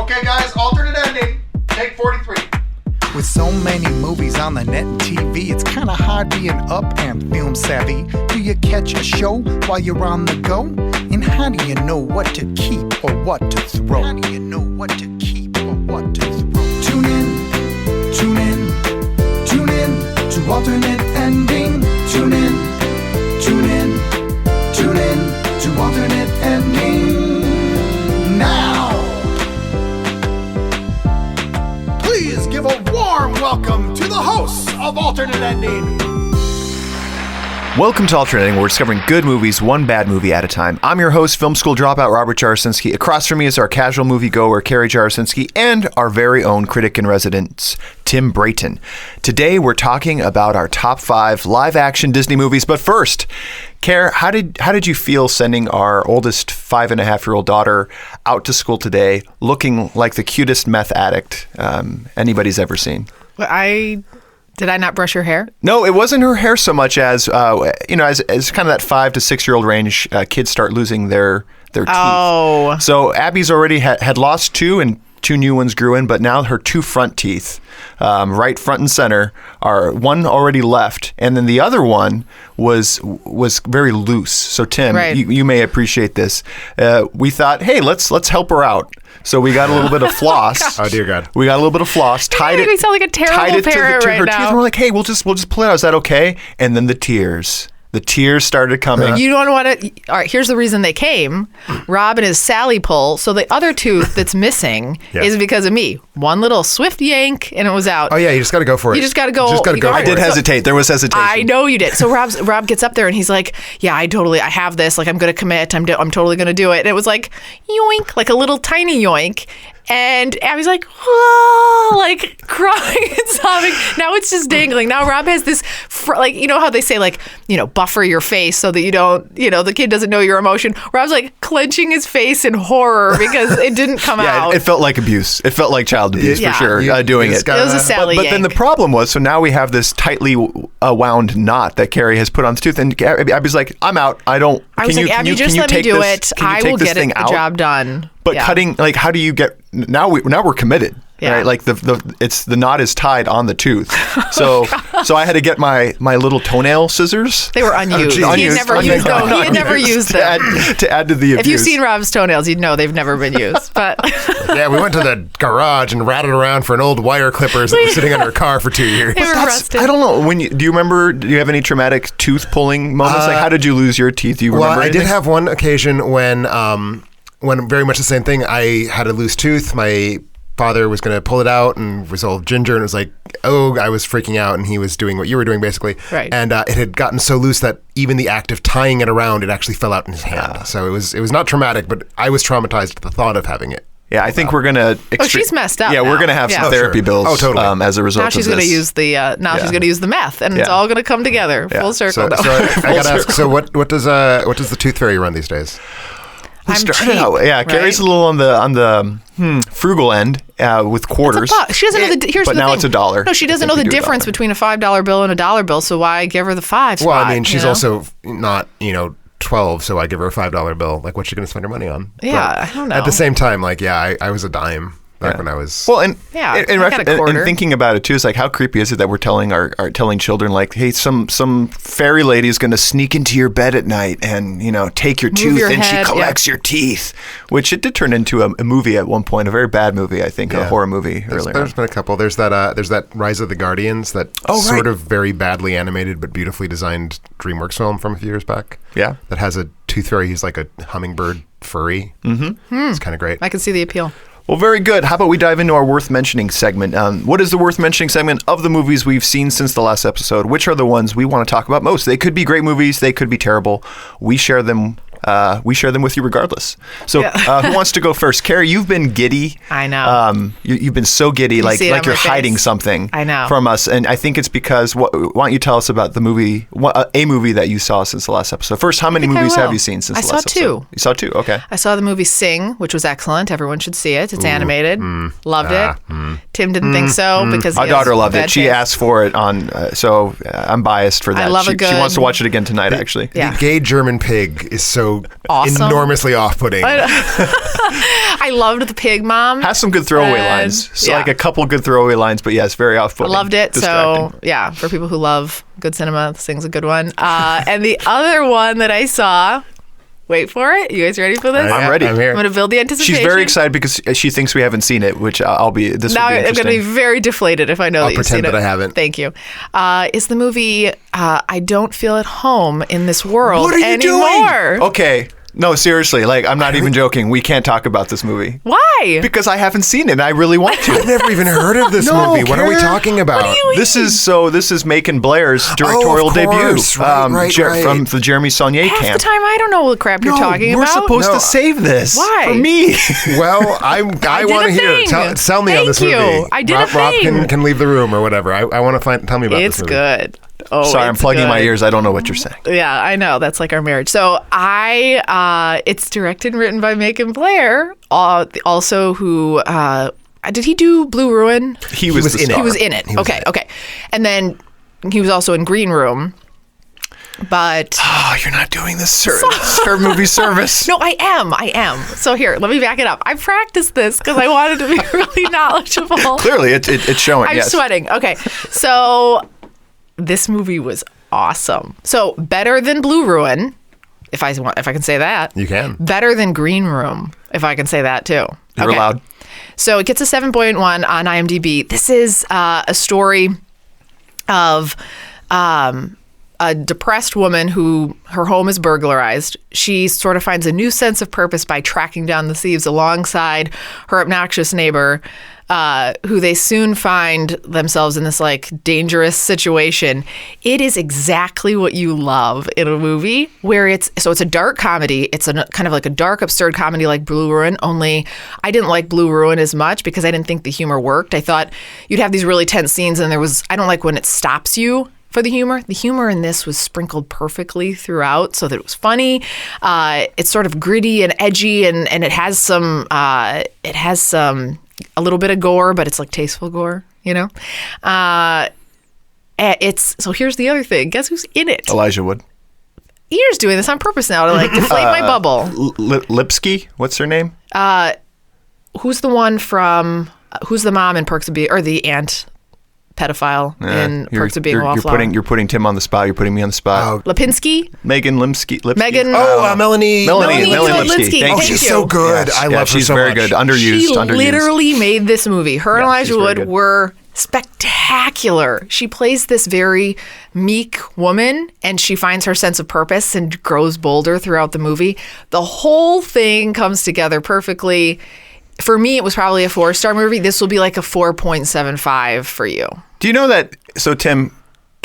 Okay, guys, alternate ending. Take 43. With so many movies on the net and TV, it's kinda hard being up and film savvy. Do you catch a show while you're on the go? And how do you know what to keep or what to throw? How do you know what to keep or what to throw? Tune in, tune in, tune in to alternate ending. Tune in, tune in, tune in to alternate ending. Now! Please give a warm welcome to the hosts of Alternate Ending. Welcome to Alternating, where we're discovering good movies, one bad movie at a time. I'm your host, film school dropout Robert Jarasinski. Across from me is our casual moviegoer, Carrie Jarasinski, and our very own critic in residence, Tim Brayton. Today, we're talking about our top 5 live-action Disney movies. But first, Care, how did you feel sending our oldest 5.5-year-old daughter out to school today, looking like the cutest meth addict anybody's ever seen? Did I not brush her hair? No, it wasn't her hair so much as, as kind of that 5 to 6-year-old range, kids start losing their teeth. Oh. So Abby's already had lost 2 and 2 new ones grew in, but now her 2 front teeth, right front and center, are one already left, and then the other one was very loose. So Tim, right. you may appreciate this. We thought, hey, let's help her out. So we got a little bit of floss. Oh dear God! We got a little bit of floss. Tied it. We sound like a terrible parent to right her now. teeth. And we're like, hey, we'll just pull it out. Is that okay? And then the tears. The tears started coming. You don't want to. All right, here's the reason they came. Rob and his Sally pull. So the other tooth that's missing is because of me. One little swift yank and it was out. Oh yeah, you just got to go for it. You just got to go. I did hesitate. There was hesitation. I know you did. So Rob gets up there and he's like, "Yeah, I have this. Like, I'm going to commit. I'm totally going to do it." And it was like yoink, like a little tiny yoink. And Abby's like, oh, like crying and sobbing. Now it's just dangling. Now Rob has this, you know how they say, like, buffer your face so that you don't, the kid doesn't know your emotion. Rob's like clenching his face in horror because it didn't come out. It felt like abuse. It felt like child abuse for sure, doing it. It was a Sally But yank. then the problem was, so now we have this tightly wound knot that Carrie has put on the tooth. And Abby's like, I'm out. I was like, Abby, just let me do it. I will get the job done. But cutting, like, how do you get? Now we're committed, right? Like the knot is tied on the tooth. So I had to get my little toenail scissors. They were unused. He had never used them. He had never used them. To add to the abuse. If you've seen Rob's toenails, you'd know they've never been used. But yeah, we went to the garage and ratted around for an old wire clippers that was sitting under a car for 2 years. They were rusted. I don't know. Do you have any traumatic tooth pulling moments? Like, how did you lose your teeth? Do you remember? Well, I did have one occasion when very much the same thing. I had a loose tooth. My father was going to pull it out and was all ginger, and it was like, I was freaking out, and he was doing what you were doing, basically. Right. And it had gotten so loose that even the act of tying it around, it actually fell out in his hand. So it was not traumatic, but I was traumatized at the thought of having it. Yeah, I think we're gonna. She's messed up. Yeah, now. We're gonna have some therapy bills. Oh, totally. As a result now she's of this. Gonna use the. She's gonna use the meth, and it's all gonna come together, full circle. So I gotta ask. So what does the Tooth Fairy run these days? I'm cheap, right? Carrie's a little on the frugal end with quarters. She doesn't know the. Here's but the now thing. it's $1. No, she doesn't know the difference between a $5 bill and a $1 bill. So why give her the 5 spot? Well, I mean, she's also not 12, so I give her a $5 bill. Like, what's she going to spend her money on? Yeah, but I don't know. At the same time, like, I was a dime back when I was. Well, and and thinking about it too, it's like, how creepy is it that we're telling telling children, like, hey, some fairy lady is going to sneak into your bed at night and take your tooth and she collects your teeth, which it did turn into a movie at one point, a very bad movie, I think, a horror movie. There's been a couple. There's that Rise of the Guardians, that sort of very badly animated but beautifully designed DreamWorks film from a few years back. Yeah, that has a tooth fairy. He's like a hummingbird furry. It's kind of great. I can see the appeal. Well, very good. How about we dive into our worth mentioning segment? What is the worth mentioning segment of the movies we've seen since the last episode? Which are the ones we want to talk about most? They could be great movies. They could be terrible. We share them. We share them with you regardless. So who wants to go first? Carrie, you've been giddy. I know. You've been so giddy, like you're hiding something from us. And I think it's because, why don't you tell us about the movie, a movie that you saw since the last episode? First, how many movies have you seen since the last episode? I saw 2. You saw 2, okay. I saw the movie Sing, which was excellent. Everyone should see it. It's animated. Loved it. Tim didn't think so because our daughter loved it. She asked for it on, so I'm biased for that. I love she wants to watch it again tonight, actually. The gay German pig is so so Awesome. enormously off-putting. I loved the pig mom. Has some good throwaway And- lines. So yeah. like a couple good throwaway lines, but yes, very I off-putting. loved it. distracting. So yeah, for people who love good cinema, this thing's a good one. And the other one that I saw, wait for it. You guys ready for this? I'm ready. I'm here. I'm going to build the anticipation. She's very excited because she thinks we haven't seen it, which I'll be. This Now will be I'm going to interesting. be very deflated if I know I'll that you've pretend seen it. that I haven't. Thank you. Is the movie I Don't Feel at Home in This World What are you Anymore. doing? Okay. No, seriously. Like, I'm not even joking. We can't talk about this movie. Why? Because I haven't seen it and I really want to. I've never even heard of this No, movie. What are we Karen. talking about? This is Macon Blair's directorial course. debut Right. from the Jeremy Saulnier Half camp. the time I don't know what crap you're talking we're about. supposed No. to save this. Why? For me. Well, I did want a to hear. thing. Tell me on Thank this you. movie. I did a Rob thing. can leave the room or whatever. I want to tell me about It's this movie. good. Oh, Sorry, I'm it's plugging my good. ears. I don't know what you're saying. Yeah, I know. That's like our marriage. So it's directed and written by Macon Blair, also who, did he do Blue Ruin? He was the in it. star. He was in it. Okay. And then he was also in Green Room. But Oh, you're not doing this her movie service. no, I am. So here, let me back it up. I practiced this because I wanted to be really knowledgeable. Clearly, it's showing. I'm yes. sweating. Okay. So this movie was awesome. So better than Blue Ruin, if I can say that. You can. Better than Green Room, if I can say that too. You're allowed. So it gets a 7.1 on IMDb. This is a story of a depressed woman who her home is burglarized. She sort of finds a new sense of purpose by tracking down the thieves alongside her obnoxious neighbor, who they soon find themselves in this like dangerous situation. It is exactly what you love in a movie where it's a dark comedy. It's kind of like a dark, absurd comedy like Blue Ruin, only I didn't like Blue Ruin as much because I didn't think the humor worked. I thought you'd have these really tense scenes and I don't like when it stops you for the humor. The humor in this was sprinkled perfectly throughout so that it was funny. It's sort of gritty and edgy and it has some a little bit of gore, but it's like tasteful gore, you know? So here's the other thing. Guess who's in it? Elijah Wood. You're just doing this on purpose now to like deflate my bubble. Lipsky. What's her name? Who's the one from, who's the mom in Perks of Being, or the aunt pedophile in Perks of Being a Wallflower? You're putting Tim on the spot. You're putting me on the spot. Lipinski? Megan Lipsky. Megan. Melanie. Melanie Linsky. Thank Oh, you. she's so good. Yes, I yeah, love her she's so very much. good. Underused. She underused. literally made this movie. Her and Yeah, Elijah she's very Wood good. were spectacular. She plays this very meek woman and she finds her sense of purpose and grows bolder throughout the movie. The whole thing comes together perfectly. For me, it was probably a 4-star movie. This will be like a 4.75 for you. Do you know that? So Tim,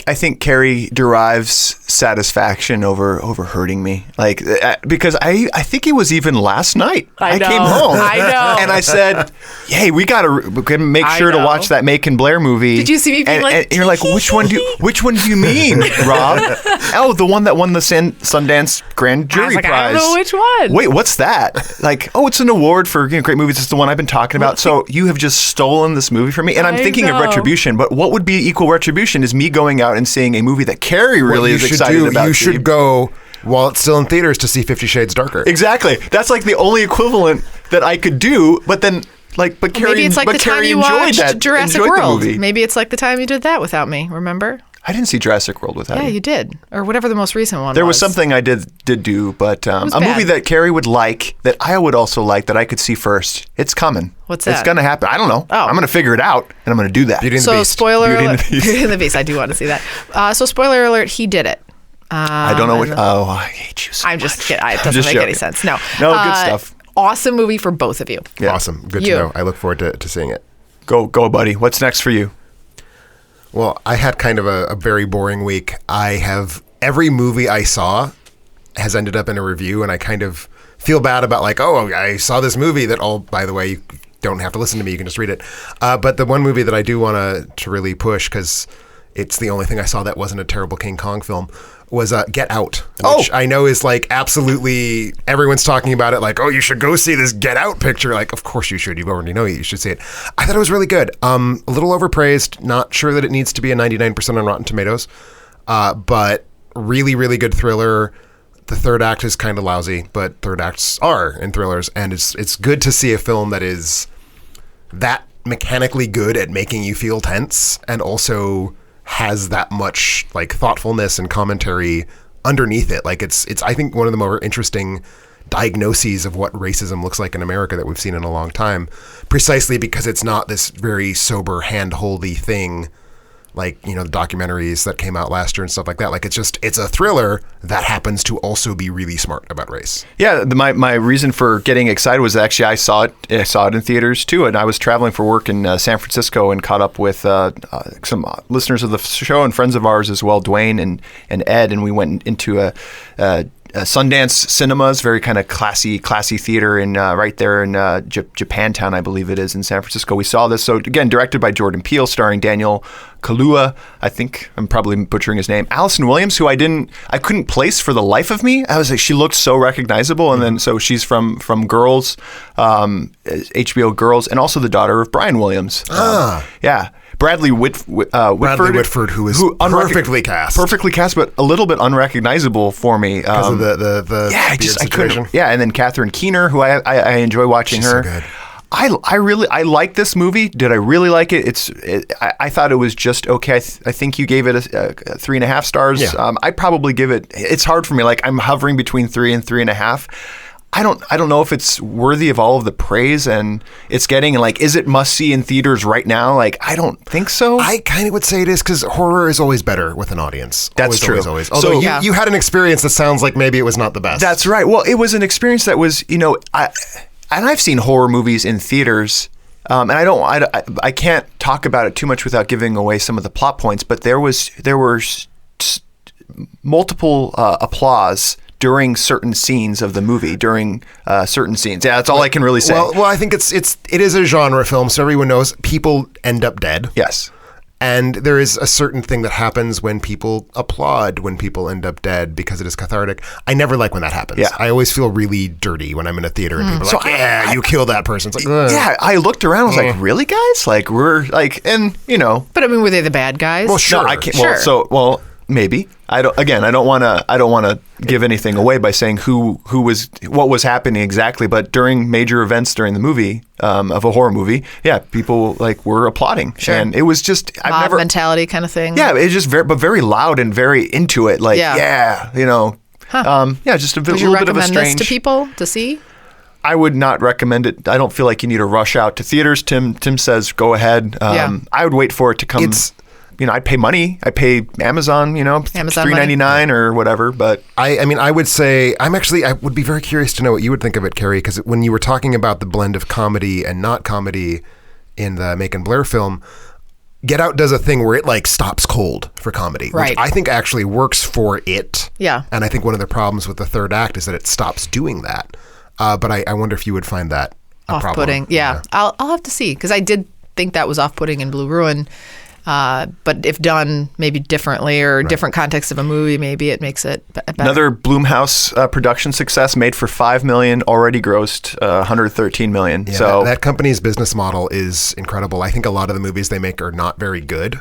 I think Carrie derives satisfaction over hurting me, like because I think it was even last night. I know. came home. I know. and I said, "Hey, we gotta make I sure to know. watch that Macon Blair movie." Did you see me being and, like, and you're like, "Which one do you mean, Rob?" Oh, the one that won the Sundance Grand Jury I was like, Prize. I don't know which one. Wait, what's that? Like, oh, it's an award for great movies. It's the one I've been talking about. So you have just stolen this movie from me, and I'm I thinking of know. retribution. But what would be equal retribution is me going out and seeing a movie that Carrie What really you is should excited do, about. you Steve. should go while it's still in theaters to see 50 Shades Darker. Exactly. That's like the only equivalent that I could do. But then, but Carrie, Maybe it's like but the time Carrie you enjoyed watched that. Jurassic enjoyed World. The movie. Maybe it's like the time you did that without me, remember? I didn't see Jurassic World without Yeah, you. you did. Or whatever the most recent one There was was. something I did do, but a was movie bad. that Carrie would like, that I would also like, that I could see first. It's coming. What's It's that? going to happen. I don't know. Oh. I'm going to figure it out, and I'm going to do that. Beauty and the So Beast. spoiler Beauty and alert. the Beast. Beauty and the Beast. I do want to see that. So spoiler alert, he did it. I don't know what. Oh, I hate you so I'm much. just kidding. It doesn't just make any joking. sense. No. No, good stuff. Awesome movie for both of you. Yeah. Awesome. Good You. to know. I look forward to seeing it. Go, buddy. What's next for you? Well, I had kind of a very boring week. I have every movie I saw has ended up in a review, and I kind of feel bad about like, oh, I saw this movie that, oh, by the way, you don't have to listen to me. You can just read it. But the one movie that I do want to really push, because it's the only thing I saw that wasn't a terrible King Kong film, was Get Out, which I know is like absolutely everyone's talking about it like, oh, you should go see this Get Out picture. Like, of course you should. You already know you should see it. I thought it was really good. A little overpraised. Not sure that it needs to be a 99% on Rotten Tomatoes, but really, really good thriller. the third act is kind of lousy, but third acts are in thrillers, and it's good to see a film that is that mechanically good at making you feel tense and also has that much like thoughtfulness and commentary underneath it. Like it's I think one of the more interesting diagnoses of what racism looks like in America that we've seen in a long time, precisely because it's not this very sober hand-holdy thing like, the documentaries that came out last year and stuff like that. Like it's a thriller that happens to also be really smart about race. Yeah, my reason for getting excited was actually I saw it in theaters too, and I was traveling for work in San Francisco and caught up with some listeners of the show and friends of ours as well, Dwayne and Ed, and we went into a Sundance Cinemas, very kind of classy theater in right there in Japantown, I believe it is, in San Francisco. We saw this. So again, directed by Jordan Peele, starring Daniel Kaluuya. I think I'm probably butchering his name. Allison Williams, who I couldn't place for the life of me. I was like, she looked so recognizable, and then so she's from Girls, HBO Girls, and also the daughter of Brian Williams. Yeah. Bradley Whitford, who is perfectly cast, but a little bit unrecognizable for me because of the beard situation. And then Catherine Keener, who I enjoy watching. She's her. So good. I like this movie. Did I really like it? I thought it was just okay. I think you gave it a 3.5 stars. Yeah. I probably give it. It's hard for me. Like I'm hovering between 3 and 3.5. I don't know if it's worthy of all of the praise and it's getting. Like, is it must see in theaters right now? Like, I don't think so. I kind of would say it is, because horror is always better with an audience. That's true. Always. Although you had an experience that sounds like maybe it was not the best. That's right. Well, it was an experience that was, I've seen horror movies in theaters. And I can't talk about it too much without giving away some of the plot points. But there were multiple applause during certain scenes of the movie, certain scenes. Yeah, that's all I can really say. Well, I think it is a genre film, so everyone knows people end up dead. Yes. And there is a certain thing that happens when people applaud when people end up dead because it is cathartic. I never like when that happens. Yeah. I always feel really dirty when I'm in a theater and people are like, you killed that person. It's like, ugh. Yeah, I looked around, I was like, really, guys? Like, we're like, and, But I mean, were they the bad guys? Well, sure. No, I can't, maybe. I don't want to give anything away by saying what was happening exactly, but during major events during the movie of a horror movie, people like were applauding. Sure. And it was just mob mentality kind of thing. Yeah, it's just very loud and very into it. Like just a little bit of a strange. Would you recommend this to people to see? I would not recommend it. I don't feel like you need to rush out to theaters. Tim says go ahead. I would wait for it to come. I'd pay money. I pay Amazon, $3.99 or whatever. But I would say I would be very curious to know what you would think of it, Carrie, because when you were talking about the blend of comedy and not comedy in the Macon Blair film, Get Out does a thing where it like stops cold for comedy, which I think actually works for it. Yeah. And I think one of the problems with the third act is that it stops doing that. But I wonder if you would find that a off-putting. problem. Yeah. I'll have to see, because I did think that was off-putting in Blue Ruin. But if done maybe differently or different context of a movie, maybe it makes it better. Another Blumhouse production success, made for $5 million, already grossed $113 million. Yeah, so that company's business model is incredible. I think a lot of the movies they make are not very good,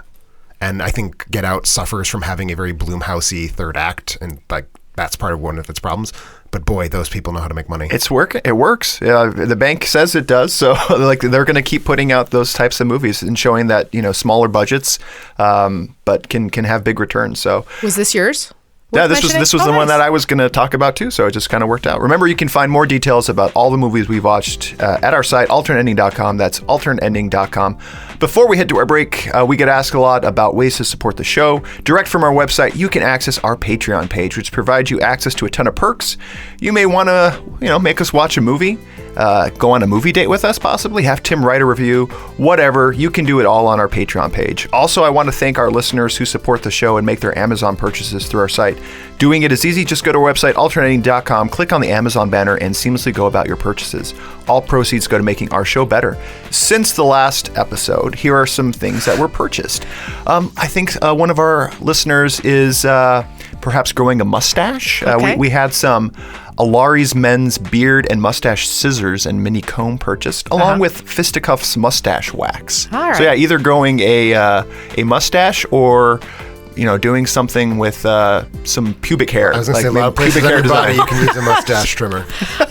and I think Get Out suffers from having a very Blumhousey third act, and like that's part of one of its problems. But boy, those people know how to make money. It's working. It works. The bank says it does. So like they're going to keep putting out those types of movies and showing that smaller budgets, but can have big returns. So was this yours? Yeah, this was the one that I was going to talk about too. So it just kind of worked out. Remember, you can find more details about all the movies we've watched at our site, alternateending.com. That's alternateending.com. Before we head to our break, we get asked a lot about ways to support the show. Direct from our website, you can access our Patreon page, which provides you access to a ton of perks. You may want to, make us watch a movie, go on a movie date with us, possibly have Tim write a review, whatever. You can do it all on our Patreon page. Also, I want to thank our listeners who support the show and make their Amazon purchases through our site. Doing it is easy. Just go to our website, alternating.com, click on the Amazon banner, and seamlessly go about your purchases. All proceeds go to making our show better. Since the last episode, here are some things that were purchased. I think one of our listeners is perhaps growing a mustache. Okay. We had some Alari's men's beard and mustache scissors and mini comb purchased, along with Fisticuffs mustache wax. All right. So yeah, either growing a mustache or doing something with some pubic hair. I was going to say, a lot of places on your body you can use a mustache trimmer.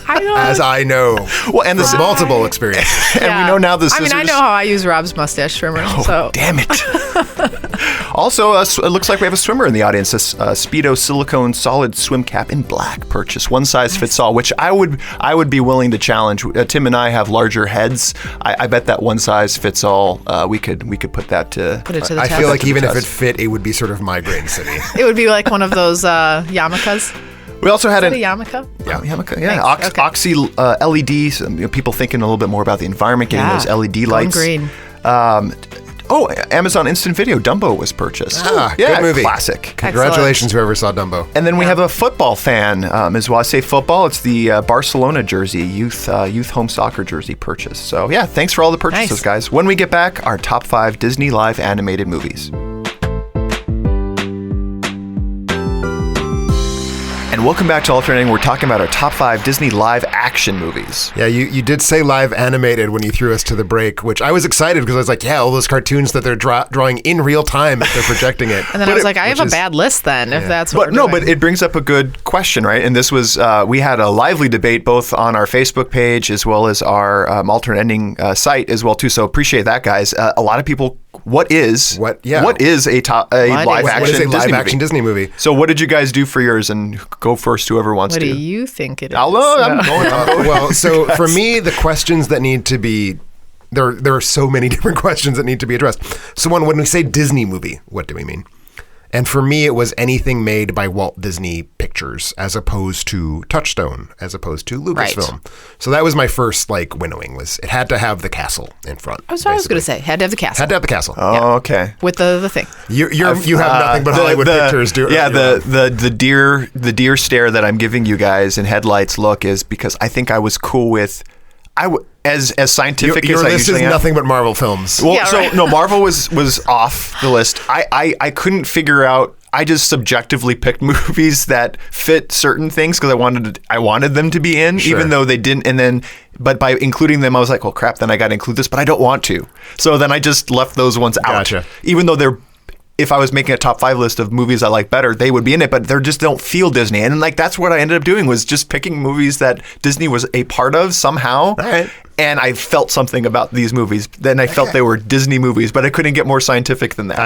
As I know. Well, and from multiple experience. And we know now the scissors. I know how I use Rob's mustache trimmer. So damn it. Also, it looks like we have a swimmer in the audience. A Speedo silicone solid swim cap in black. Purchase one size fits all, which I would be willing to challenge. Tim and I have larger heads. I bet that one size fits all. We could put that to. Put it to the I test. feel like even if it fit, it would be sort of migraine city. It would be like one of those yarmulkes. We also had a yarmulke. Yeah, yarmulke. Yeah, Oxy LEDs. People thinking a little bit more about the environment, getting those LED lights. Green. Amazon Instant Video Dumbo was purchased. Good movie. Classic. Congratulations, whoever saw Dumbo. And then we have a football fan as well. I say football. It's the Barcelona jersey, youth home soccer jersey purchase. So yeah, thanks for all the purchases, guys. When we get back, our top 5 Disney live animated movies. And welcome back to Alternating. We're talking about our top 5 Disney live action movies. Yeah, you did say live animated when you threw us to the break, which I was excited because I was like, yeah, all those cartoons that they're drawing in real time if they're projecting it. And then I was like, I have a bad list then, if that's what But it brings up a good question, right? And this was, we had a lively debate both on our Facebook page as well as our Alternating site as well, too. So appreciate that, guys. A lot of people, what is a live action Disney movie? So what did you guys do for yours? And go first, whoever wants to. What do you think it is? I'm going. Well, so for me, the questions that need to be there are so many different questions that need to be addressed. So when we say Disney movie, what do we mean? And for me, it was anything made by Walt Disney Pictures, as opposed to Touchstone, as opposed to Lucasfilm. Right. So that was my first winnowing. Was it had to have the castle in front? That's what I was going to say. Had to have the castle. Had to have the castle. Oh, okay. With the thing. You have nothing but Hollywood Pictures. The deer stare that I'm giving you guys in headlights look is because I think I was cool with. As scientific your as I list usually is am. Nothing but Marvel films. Well, no, Marvel was off the list. I couldn't figure out. I just subjectively picked movies that fit certain things because I wanted them to be in, even though they didn't. But by including them, I was like, well, crap. Then I got to include this, but I don't want to. So then I just left those ones out. Gotcha. Even though they're. If I was making a top 5 list of movies I like better, they would be in it, but they just don't feel Disney. And that's what I ended up doing, was just picking movies that Disney was a part of somehow. All right. And I felt something about these movies. Then I felt they were Disney movies, but I couldn't get more scientific than that.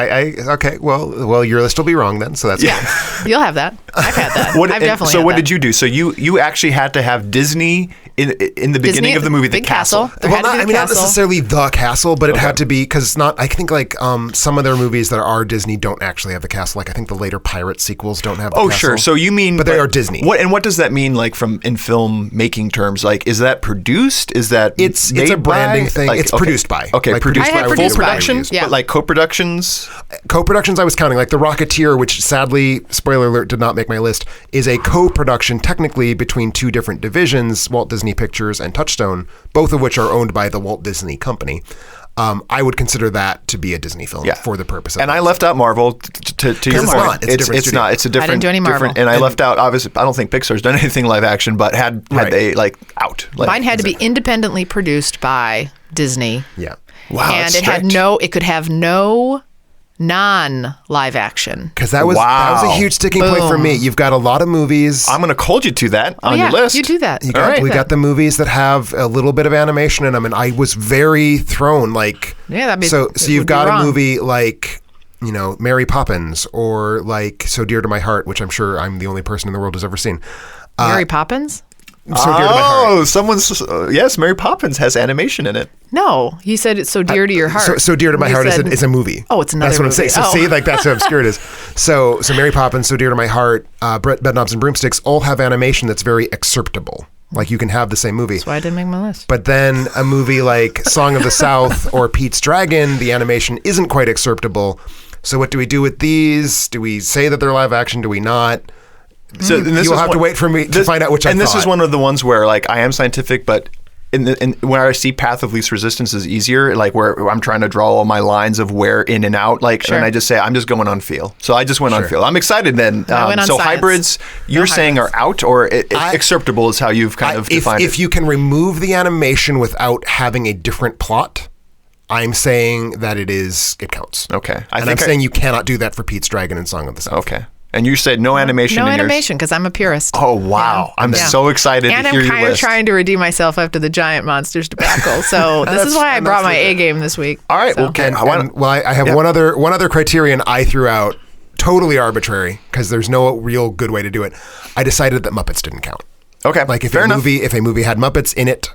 Okay. Well, your list will be wrong then. So that's fine. You'll have that. I've had that. I've definitely. So had what that. did you do? So you actually had to have Disney in the beginning of the movie, the castle. Not necessarily the castle, but it had to be because I think some of their movies that are Disney don't actually have the castle. I think the later Pirate sequels don't have the castle. Oh, sure. So you mean, but they are Disney. What does that mean? From in film making terms, is that produced? Is that it's a branding thing. It's produced by. Okay, produced by. Full production, yeah. But co-productions. Co-productions, I was counting the Rocketeer, which sadly, spoiler alert, did not make my list, is a co-production technically between 2 different divisions, Walt Disney Pictures and Touchstone, both of which are owned by the Walt Disney Company. I would consider that to be a Disney film for the purpose of I left out Marvel to your point. It's not. It's a different. I didn't do any Marvel. And I left out, obviously, I don't think Pixar's done anything live action, but had they out. Mine had to be independently produced by Disney. Yeah. Wow. And it could have no non-live action. Because that was a huge sticking point for me. You've got a lot of movies. I'm going to hold you to that on your list. You do that. We got the movies that have a little bit of animation in them, and I was very thrown. So you've got a movie like Mary Poppins, or So Dear to My Heart, which I'm sure I'm the only person in the world who's ever seen. Mary Poppins? So Dear to My Heart. Someone's yes, Mary Poppins has animation in it. No, he said it's so dear to your heart. So Dear to My Heart is a movie. Oh, it's another That's what movie. I'm saying. So see, that's how obscure it is. So Mary Poppins, So Dear to My Heart, Bedknobs and Broomsticks all have animation that's very excerptable. You can have the same movie. That's why I didn't make my list. But then a movie like Song of the South or Pete's Dragon, the animation isn't quite excerptable. So what do we do with these? Do we say that they're live action? Do we not? So you'll have to wait for me to find out which I thought. And this is one of the ones where I am scientific, but where I see Path of Least Resistance is easier, where I'm trying to draw all my lines of where in and out, and I just say I'm just going on feel. So I just went on feel. I'm excited then. I went on so science. Hybrids, you're saying are out, or acceptable is how you've kind of defined it. If you can remove the animation without having a different plot, I'm saying that it counts. Okay. I'm saying you cannot do that for Pete's Dragon and Song of the South. Okay. And you said no animation No in yours? animation, because I'm a purist. Oh, wow. I'm so excited and to hear I'm your kind of list. trying to redeem myself after the Giant Monsters debacle. So this is why I brought my A game this week. All right. So. Okay. I have one other criterion I threw out, totally arbitrary, because there's no real good way to do it. I decided that Muppets didn't count. Okay. Like if fair enough. if a movie had Muppets in it,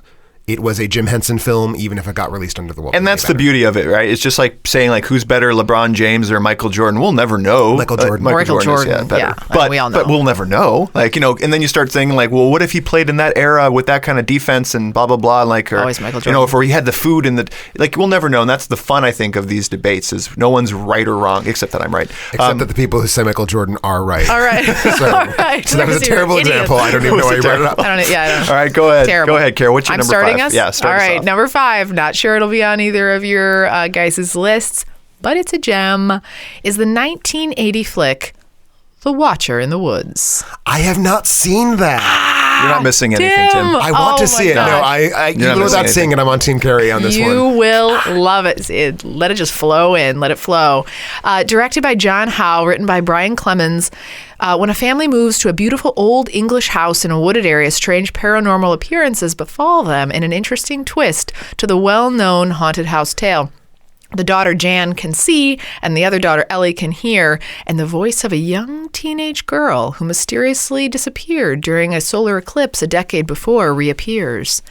it was a Jim Henson film, even if it got released under the Walt And that's the beauty of it, right? It's just like saying, like, who's better, LeBron James or Michael Jordan? We'll never know. Michael Jordan. Michael Jordan is, Jordan, better. yeah. But, We all know. but we'll never know. Like, and then you start thinking, like, well, what if he played in that era with that kind of defense and blah, blah, blah. Like, or, Always Michael Jordan. if he had the food and like, we'll never know. And that's the fun, I think, of these debates is no one's right or wrong, except that I'm right. Except that the people who say Michael Jordan are right. All right. So, All right. so that was a Because you're terrible idiots. example. I don't even know why you brought it up. I don't. All right, go ahead. Terrible. Go ahead, Carrie. What's your I'm number starting 5? us? Yeah, start All us right, off. number 5. Not sure it'll be on either of your guys' lists, but it's a gem. Is the 1980 flick The Watcher in the Woods. I have not seen that. You're not missing anything, Tim. I want to see it. God. No, I You're not even without missing seeing it, I'm on Team Carrie on this You one. will love it. Let it just flow in. Let it flow. Directed by John Howe, written by Brian Clemens. When a family moves to a beautiful old English house in a wooded area, strange paranormal appearances befall them in an interesting twist to the well-known haunted house tale. The daughter, Jan, can see, and the other daughter, Ellie, can hear, and the voice of a young teenage girl who mysteriously disappeared during a solar eclipse a decade before reappears.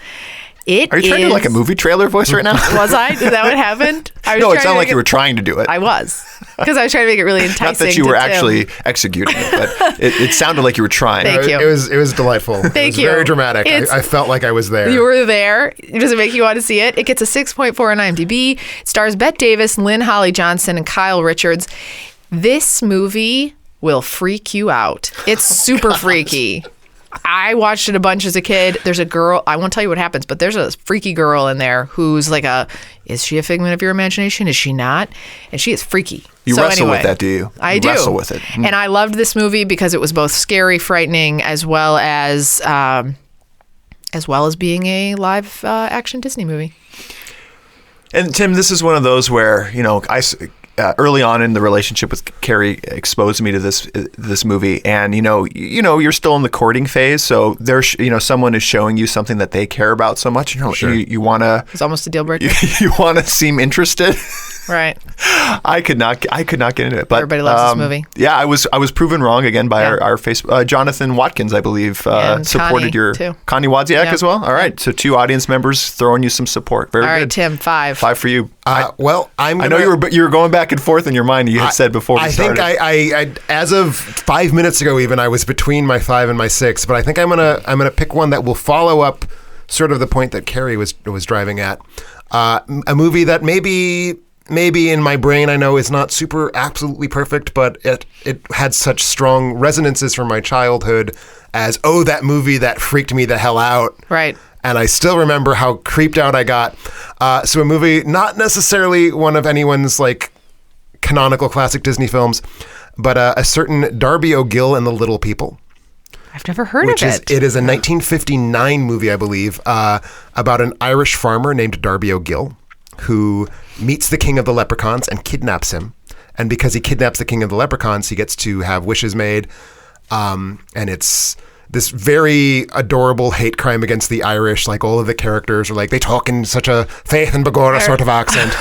Are you trying to do like a movie trailer voice right now? Was I? Is that what happened? I was No, it trying to sounded like make you were trying to do it. I was. Because I was trying to make it really enticing. Not that you to were Tim. actually executing it, but it sounded like you were trying. Thank you. It was delightful. It Thank was you. very dramatic. It's- I felt like I was there. You were there. Does it make you want to see it? It gets a 6.4 on IMDb. It stars Bette Davis, Lynn Holly Johnson, and Kyle Richards. This movie will freak you out. It's super freaky. I watched it a bunch as a kid. There's a girl, I won't tell you what happens, but there's a freaky girl in there who's like is she a figment of your imagination? Is she not? And she is freaky. You So wrestle anyway, with that, do you? I You do. wrestle with it. And I loved this movie because it was both scary, frightening, as well as being a live action Disney movie. And Tim, this is one of those where, early on in the relationship with Carrie exposed me to this movie, and you're still in the courting phase, so there's someone is showing you something that they care about so much, you want to It's almost a deal breaker. you want to seem interested. Right. I could not get into it, but Everybody loves this movie. Yeah, I was proven wrong again by Yeah. our Facebook. Jonathan Watkins, I believe, And supported Connie, your too. Connie Wozniak Yeah. as well. All right, so 2 audience members throwing you some support. Very All right, good. Tim, 5. 5 for you. I know you were going back and forth in your mind. You had said before we I started. think I as of 5 minutes ago, even I was between my 5 and my 6. But I think I'm gonna pick one that will follow up sort of the point that Carrie was driving at. A movie that maybe in my brain I know is not super absolutely perfect, but it had such strong resonances from my childhood as that movie that freaked me the hell out. Right. And I still remember how creeped out I got. So a movie, not necessarily one of anyone's like canonical classic Disney films, but a certain Darby O'Gill and the Little People. I've never heard Which of is it. it is a 1959 movie, I believe, about an Irish farmer named Darby O'Gill who meets the king of the leprechauns and kidnaps him. And because he kidnaps the king of the leprechauns, he gets to have wishes made. And it's this very adorable hate crime against the Irish. Like all of the characters are like, they talk in such a Faith and Begorra sort of accent.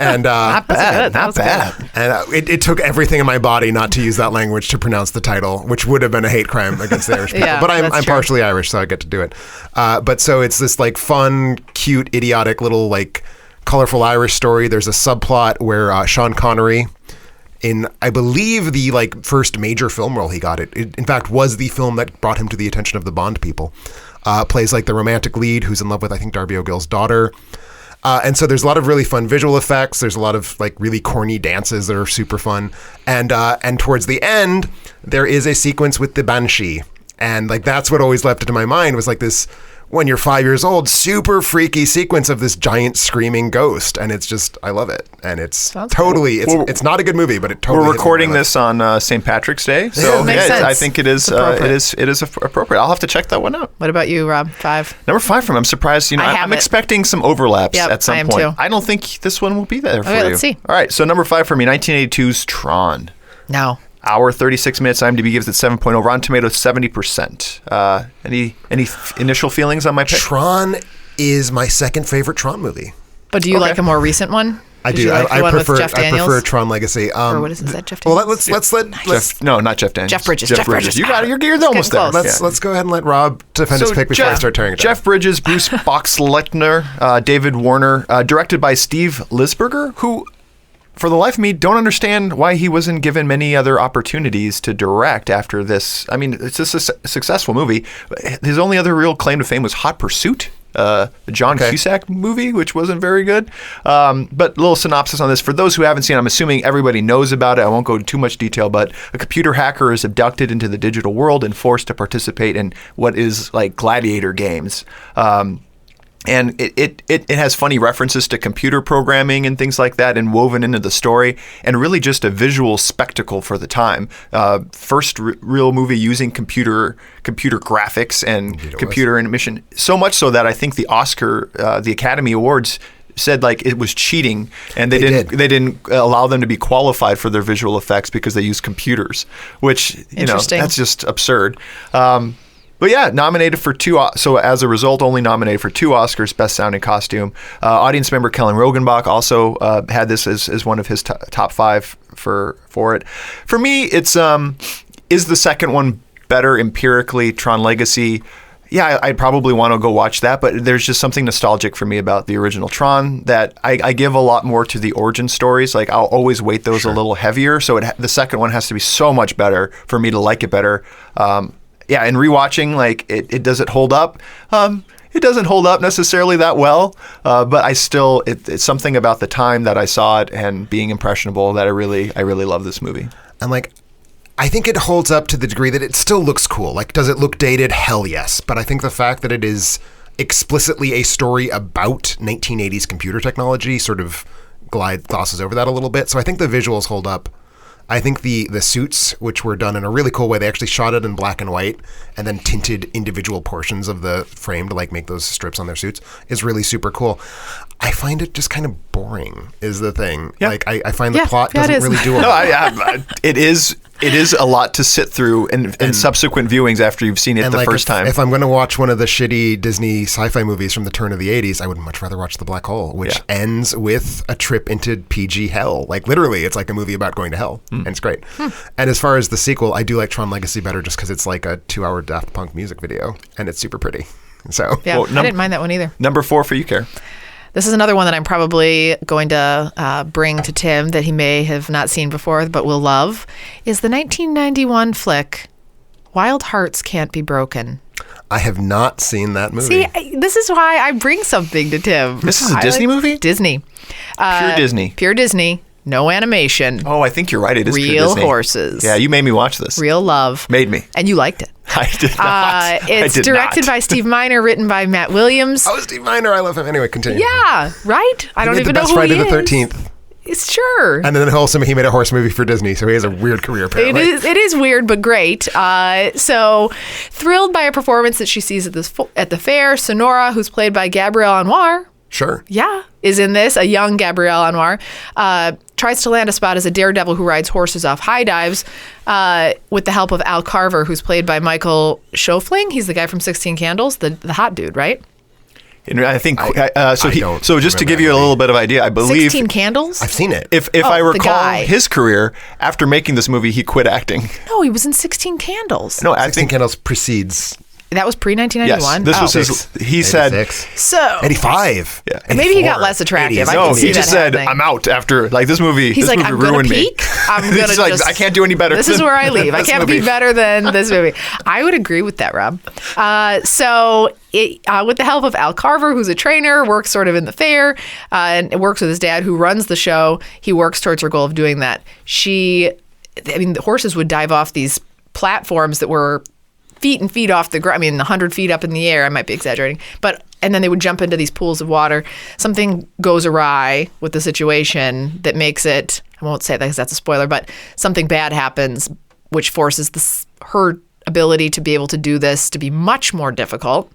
And not bad. Not bad. and it took everything in my body not to use that language to pronounce the title, which would have been a hate crime against the Irish people. Yeah, but I'm that's true. partially Irish, so I get to do it. But so it's this like fun, cute, idiotic little like colorful Irish story. There's a subplot where Sean Connery, in I believe the like first major film role he got, it in fact was the film that brought him to the attention of the Bond people, plays like the romantic lead who's in love with I think Darby O'Gill's daughter. And so there's a lot of really fun visual effects. There's a lot of like really corny dances that are super fun. And towards the end, there is a sequence with the Banshee. And like that's what always left it in my mind was like this when you're 5 years old, super freaky sequence of this giant screaming ghost, and it's just I love it, and it's totally it's not a good movie, but it totally. We're recording this on St. Patrick's Day, so Makes sense. I think it is appropriate. I'll have to check that one out. What about you, Rob? 5. Number 5 for me. I'm surprised. I'm expecting some overlaps at some point. Too. I don't think this one will be there for you. Let's see. All right, so number 5 for me, 1982's Tron. No. Hour 36 minutes. IMDb gives it 7.0. Rotten Tomatoes 70%. Any initial feelings on my pick? Tron is my second favorite Tron movie. But do you like a more recent one? I Did do. you like the I one with prefer. Jeff I Daniels? prefer Tron Legacy. Or what is that? Jeff Daniels? Well, let's No, not Jeff Daniels. Jeff Bridges. Jeff Bridges. You got it. You're almost there. close. let's go ahead and let Rob defend his pick before I start tearing it down. Jeff Bridges, Bruce Boxleitner, David Warner, directed by Steve Lisberger, who, for the life of me, don't understand why he wasn't given many other opportunities to direct after this. I mean, it's just a successful movie. His only other real claim to fame was Hot Pursuit, the John Cusack movie, which wasn't very good. But a little synopsis on this. For those who haven't seen it, I'm assuming everybody knows about it. I won't go into too much detail, but a computer hacker is abducted into the digital world and forced to participate in what is like gladiator games. And it has funny references to computer programming and things like that and woven into the story, and really just a visual spectacle for the time. First real movie using computer graphics and computer animation, so much so that I think the Academy Awards said like it was cheating, and they didn't allow them to be qualified for their visual effects because they used computers, which that's just absurd. But yeah, nominated for 2. So as a result, only nominated for 2 Oscars: Best Sound and Costume. Audience member Kellen Rogenbach also had this as one of his top 5 for it. For me, it's is the second one better empirically? Tron Legacy. Yeah, I'd probably want to go watch that, but there's just something nostalgic for me about the original Tron that I give a lot more to the origin stories. Like I'll always weight those a little heavier. So the second one has to be so much better for me to like it better. Yeah, and rewatching, like, it does it hold up? It doesn't hold up necessarily that well, but I still, it's something about the time that I saw it and being impressionable that I really love this movie. And like, I think it holds up to the degree that it still looks cool. Like, does it look dated? Hell yes. But I think the fact that it is explicitly a story about 1980s computer technology sort of glosses over that a little bit. So I think the visuals hold up. I think the suits, which were done in a really cool way, they actually shot it in black and white and then tinted individual portions of the frame to like make those strips on their suits, is really super cool. I find it just kind of boring is the thing. Yeah. Like I find the plot doesn't really do a lot. No, it is a lot to sit through in subsequent viewings after you've seen it the first time. If I'm going to watch one of the shitty Disney sci-fi movies from the turn of the 80s, I would much rather watch The Black Hole, which ends with a trip into PG hell. Like literally, it's like a movie about going to hell, and it's great. And as far as the sequel, I do like Tron Legacy better just because it's like a 2-hour Daft Punk music video, and it's super pretty. So yeah, I didn't mind that one either. Number 4 for you, Care. This is another one that I'm probably going to bring to Tim that he may have not seen before but will love, is the 1991 flick Wild Hearts Can't Be Broken. I have not seen that movie. See, this is why I bring something to Tim. This is a Disney movie? Disney. Pure Disney. Pure Disney. No animation. Oh, I think you're right. It is real pure Disney. Horses. Yeah, you made me watch this. Real love. Made me. And you liked it. I did not. It's directed by Steve Miner, written by Matt Williams. Oh, Steve Miner. I love him. Anyway, continue. Yeah, right? I don't even know who Friday he is. the 13th. It's sure. And then also he made a horse movie for Disney, so he has a weird career apparently. It is weird, but great. So thrilled by a performance that she sees at the fair. Sonora, who's played by Gabrielle Anwar. Sure. Yeah, is in this. A young Gabrielle Anwar tries to land a spot as a daredevil who rides horses off high dives with the help of Al Carver, who's played by Michael Schofling. He's the guy from 16 Candles, the hot dude, right? And I think so. Just to give you a little bit of idea, I believe 16 Candles. I've seen it. If I recall his career after making this movie, he quit acting. No, he was in 16 Candles. No, 16 Candles precedes. That was pre-1991? Yes, this was his, he 86. Said... So... 85. Yeah. 84, maybe he got less attractive. No, he just said, I'm out after, like, this movie, He's this like, movie ruined me. I'm going to like, I can't do any better. This is where I leave. I can't be better than this movie. I would agree with that, Rob. With the help of Al Carver, who's a trainer, works sort of in the fair, and works with his dad, who runs the show, he works towards her goal of doing that. The horses would dive off these platforms that were feet and feet off the ground. I mean, 100 feet up in the air. I might be exaggerating. And then they would jump into these pools of water. Something goes awry with the situation that makes it, I won't say that because that's a spoiler, but something bad happens, which forces her ability to be able to do this to be much more difficult.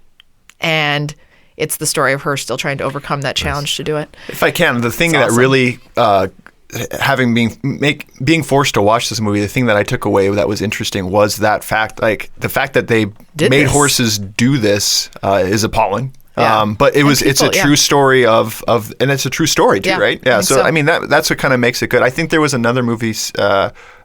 And it's the story of her still trying to overcome that challenge to do it. If I can, the thing that really, being forced to watch this movie, the thing that I took away that was interesting was that fact, like the fact that they made horses do this is appalling. Yeah. But it's a true story of, and it's a true story too, right? Yeah. So I mean, that's what kind of makes it good. I think there was another movie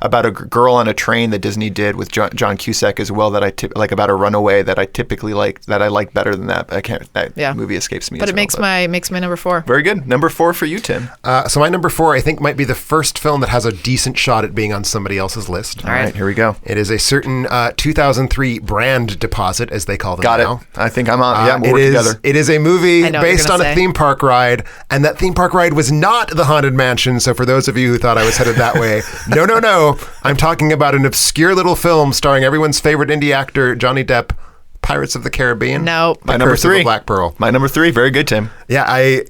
about a girl on a train that Disney did with John Cusack as well that I like about a runaway that I typically like better than that. But I can't. That movie escapes me. But it makes my number 4. Very good. Number 4 for you, Tim. So my number 4, I think, might be the first film that has a decent shot at being on somebody else's list. All right, here we go. It is a certain 2003 brand deposit, as they call them now. Got it. I think I'm on. Yeah, we're together. It is a movie based on a theme park ride, and that theme park ride was not the Haunted Mansion. So for those of you who thought I was headed that way, no. I'm talking about an obscure little film starring everyone's favorite indie actor, Johnny Depp, Pirates of the Caribbean. No. My number 3. Black Pearl. My number 3. Very good, Tim. Yeah,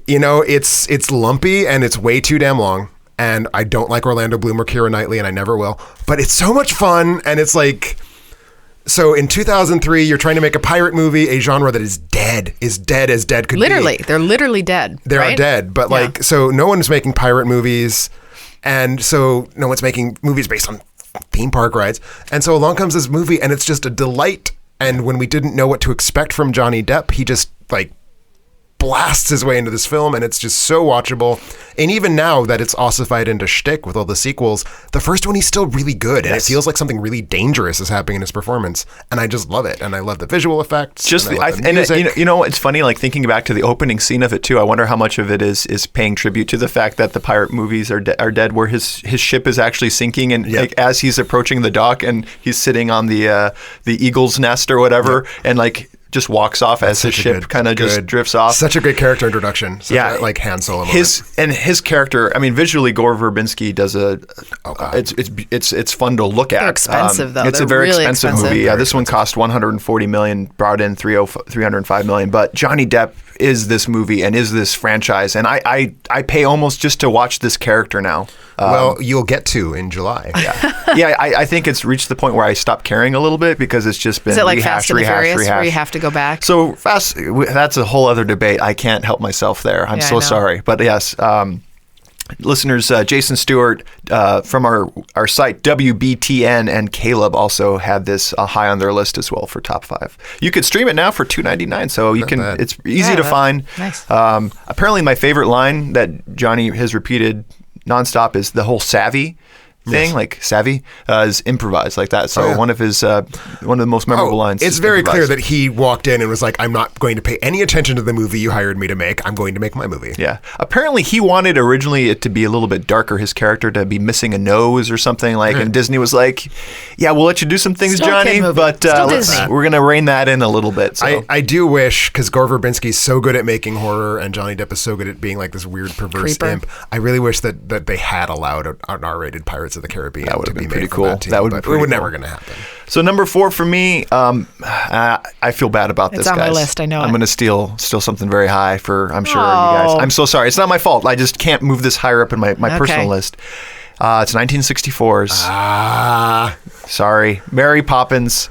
it's lumpy and it's way too damn long. And I don't like Orlando Bloom or Keira Knightley, and I never will. But it's so much fun, and it's like... So in 2003, you're trying to make a pirate movie, a genre that is dead as dead could be. Literally. They're literally dead. They are dead. But so no one's making pirate movies, and so no one's making movies based on theme park rides. And so along comes this movie, and it's just a delight. And when we didn't know what to expect from Johnny Depp, he just blasts his way into this film, and it's just so watchable. And even now that it's ossified into shtick with all the sequels, the first one he's still really good, and it feels like something really dangerous is happening in his performance. And I just love it, and I love the visual effects. You know, it's funny, like thinking back to the opening scene of it too. I wonder how much of it is paying tribute to the fact that the pirate movies are dead, where his ship is actually sinking, and like as he's approaching the dock, and he's sitting on the eagle's nest or whatever, and like just walks off as his ship kind of just drifts off. Such a great character introduction. Like Han Solo moment. His character, I mean, visually, Gore Verbinski does it's fun to look at. They're expensive though. It's a very really expensive movie. Yeah, this one cost $140 million, brought in $305 million. But Johnny Depp is this movie and is this franchise, and I pay almost just to watch this character now. Well, you'll get to in July. Yeah, I think it's reached the point where I stopped caring a little bit because it's just been is it like rehashed, Fast and the Furious, where you have to go back? So that's a whole other debate. I can't help myself there. I'm so sorry, but yes. Listeners, Jason Stewart from our site WBTN and Caleb also had this high on their list as well for top 5. You could stream it now for $2.99, so you can. It's easy to find. Nice. Apparently, my favorite line that Johnny has repeated nonstop is the whole savvy thing, like savvy, is improvised like that. So one of the most memorable lines. It's very clear that he walked in and was like, "I'm not going to pay any attention to the movie you hired me to make. I'm going to make my movie." Yeah. Apparently, he wanted originally it to be a little bit darker. His character to be missing a nose or something like, and Disney was like, "Yeah, we'll let you do some things, Still Johnny, but we're gonna rein that in a little bit." So. I do wish, because Gore Verbinski's so good at making horror and Johnny Depp is so good at being like this weird perverse imp. I really wish that they had allowed an R-rated Pirates of the Caribbean. That would have been pretty cool. That would be pretty cool. It would never going to happen. So number 4 for me, I feel bad about this, guys. It's on my list. I know I'm going to steal something very high for, I'm sure, you guys. I'm so sorry. It's not my fault. I just can't move this higher up in my personal list. It's 1964's. Sorry. Mary Poppins.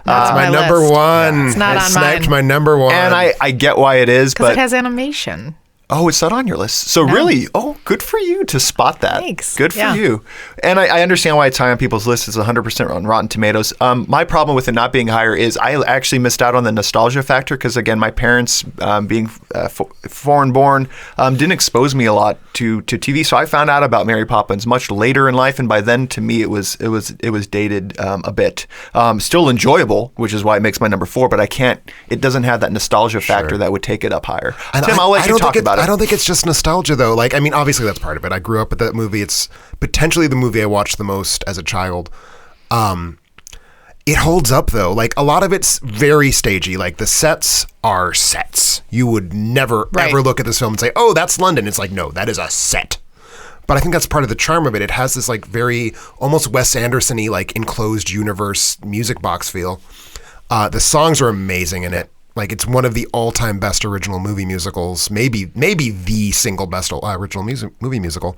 That's my number list. 1. It's not I on sniped mine. my number 1. And I get why it is, because but it has animation. Oh, it's not on your list. So really, good for you to spot that. Thanks. Good for you. And I understand why it's high on people's lists. It's 100% on Rotten Tomatoes. My problem with it not being higher is I actually missed out on the nostalgia factor because, again, my parents, being foreign born, didn't expose me a lot to TV. So I found out about Mary Poppins much later in life, and by then, to me, it was dated a bit. Still enjoyable, which is why it makes my number 4. But it doesn't have that nostalgia factor that would take it up higher. And Tim, I'll let you talk about it. I don't think it's just nostalgia, though. Like, I mean, obviously that's part of it. I grew up with that movie. It's potentially the movie I watched the most as a child. It holds up, though. Like, a lot of it's very stagey. Like, the sets are sets. You would never, ever look at this film and say, oh, that's London. It's like, no, that is a set. But I think that's part of the charm of it. It has this, like, very almost Wes Anderson-y, like, enclosed universe music box feel. The songs are amazing in it. Like, it's one of the all-time best original movie musicals, maybe the single best original movie musical.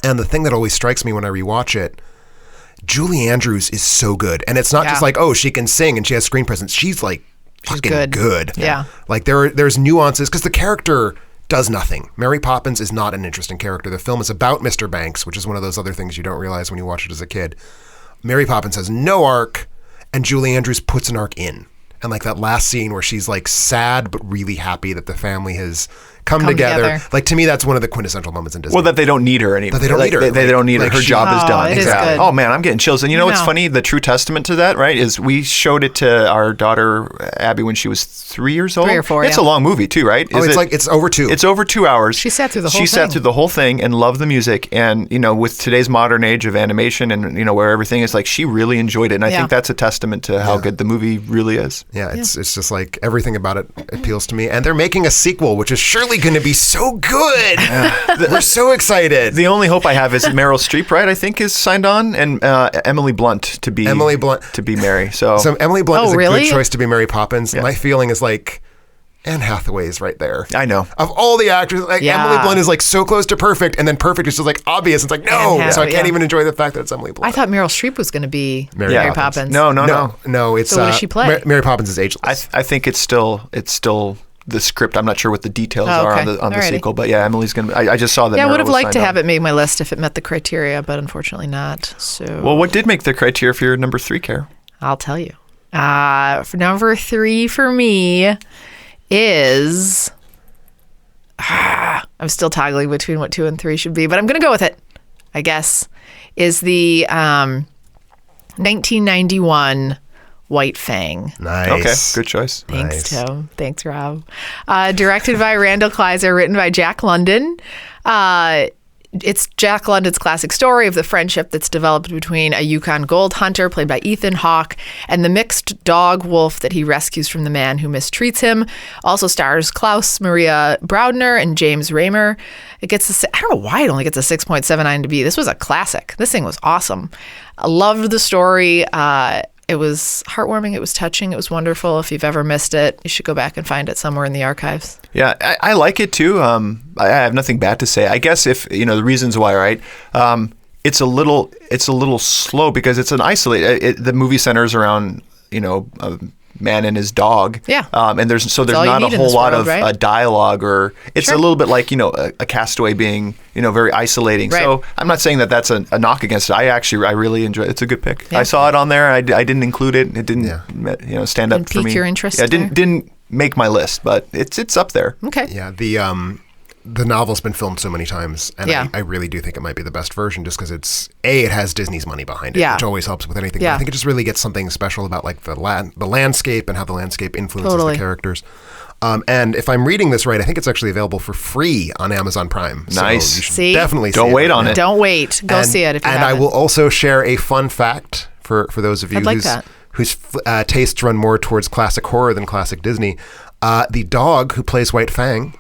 And the thing that always strikes me when I rewatch it, Julie Andrews is so good. And it's not just like, oh, she can sing and she has screen presence. She's like fucking good. Yeah. Like, there's nuances, because the character does nothing. Mary Poppins is not an interesting character. The film is about Mr. Banks, which is one of those other things you don't realize when you watch it as a kid. Mary Poppins has no arc, and Julie Andrews puts an arc in. And like that last scene where she's like sad but really happy that the family has come together. Like, to me, that's one of the quintessential moments in Disney. Well, that they don't need her anymore. That they don't need her. They don't need her. Her job is done. Exactly. Oh man, I'm getting chills. And you know what's funny? The true testament to that, right, is we showed it to our daughter Abby when she was 3 years old. 3 or 4. It's a long movie too, right? It's over 2. It's over 2 hours. She sat through the whole thing. She sat through the whole thing and loved the music. And with today's modern age of animation and where everything is, like, she really enjoyed it. And I think that's a testament to how good the movie really is. Yeah, it's just like everything about it appeals to me. And they're making a sequel, which is surely going to be so good. We're so excited. The only hope I have is Meryl Streep, right? I think is signed on, and Emily Blunt to be Mary. So Emily Blunt is a really? good choice to be Mary Poppins. Yeah. My feeling is like Anne Hathaway is right there. I know. Of all the actors, like Emily Blunt is like so close to perfect, and then perfect is just like obvious. It's like no, so I can't even enjoy the fact that it's Emily Blunt. I thought Meryl Streep was going to be Mary Poppins. No. It's so what does she play? Mary Poppins is ageless. I think it's still the script. I'm not sure what the details are on the sequel, but yeah, Emily's gonna. I just saw that. Yeah, I Meryl would have was liked to signed have on. it make my list if it met the criteria, but unfortunately not. So, well, what did make the criteria for your number 3, Care? I'll tell you. For number 3 for me is. I'm still toggling between what 2 and 3 should be, but I'm going to go with it. I guess is the 1991. White Fang. Nice. Okay, good choice. Thanks, Tim. Thanks, Rob. Directed by Randall Kleiser, written by Jack London. It's Jack London's classic story of the friendship that's developed between a Yukon gold hunter, played by Ethan Hawke, and the mixed dog wolf that he rescues from the man who mistreats him. Also stars Klaus Maria Braudner and James Raymer. It gets I don't know why it only gets a 6.79 to be. This was a classic. This thing was awesome. I loved the story. It was heartwarming. It was touching. It was wonderful. If you've ever missed it, you should go back and find it somewhere in the archives. Yeah, I like it too. I have nothing bad to say. I guess if the reasons why, right? It's a little slow because it's an isolated. The movie centers around a man and his dog. Yeah. And there's not a whole lot of dialogue, or it's a little bit like a Castaway being very isolating. Right. So I'm not saying that that's a knock against it. I really enjoy it. It's a good pick. Yeah. I saw it on there. I didn't include it. It didn't stand up for me. Pique your interest. Yeah, didn't make my list, but it's up there. Okay. Yeah. The novel's been filmed so many times, and I really do think it might be the best version, just because it has Disney's money behind it, which always helps with anything. Yeah. I think it just really gets something special about like the landscape and how the landscape influences the characters. And if I'm reading this right, I think it's actually available for free on Amazon Prime. Nice. So you should definitely Don't wait on it. Don't wait. Go see it if you And haven't. I will also share a fun fact for those of you whose tastes run more towards classic horror than classic Disney. The dog who plays White Fang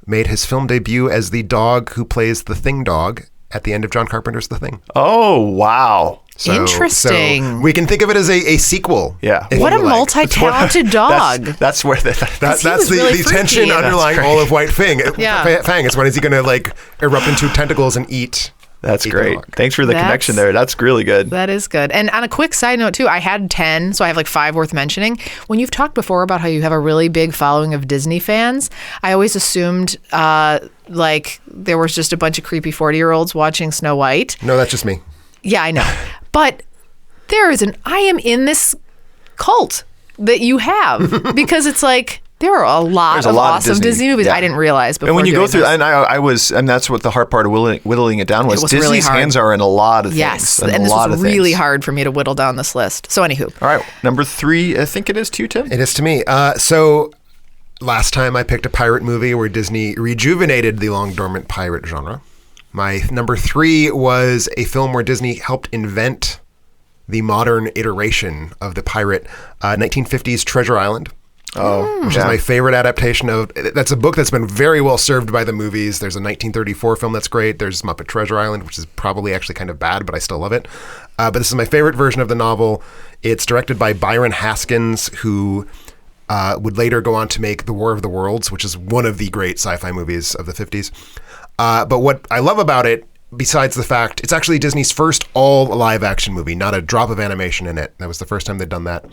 made his film debut as the dog who plays the Thing dog at the end of John Carpenter's The Thing. Oh, wow. Interesting. So we can think of it as a sequel. Yeah. What a multi-talented dog. That's where that's really the freaky. tension underlying all of White Fang. Fang is when is he going to erupt into tentacles and eat? That's great. Thanks for the connection there. That's really good. That is good. And on a quick side note, too, I had 10, so I have 5 worth mentioning. When you've talked before about how you have a really big following of Disney fans, I always assumed there was just a bunch of creepy 40-year-olds watching Snow White. No, that's just me. Yeah, I know. But I am in this cult that you have, because it's there are a lot of awesome Disney movies I didn't realize before. And when you go through, this. and that's what the hard part of whittling it down was. It was Disney's really hard. hands are in a lot of things. Yes, and this was really hard for me to whittle down this list. So anywho. All right, number 3, I think it is to you, Tim? It is to me. So last time I picked a pirate movie where Disney rejuvenated the long-dormant pirate genre. My number 3 was a film where Disney helped invent the modern iteration of the pirate, 1950s Treasure Island. which is my favorite adaptation of. That's a book that's been very well served by the movies. There's a 1934 film that's great. There's Muppet Treasure Island, which is probably actually kind of bad, but I still love it. But this is my favorite version of the novel. It's directed by Byron Haskins, who would later go on to make The War of the Worlds, which is one of the great sci-fi movies of the 50s. But what I love about it, besides the fact it's actually Disney's first all live action movie, not a drop of animation in it. That was the first time they'd done that.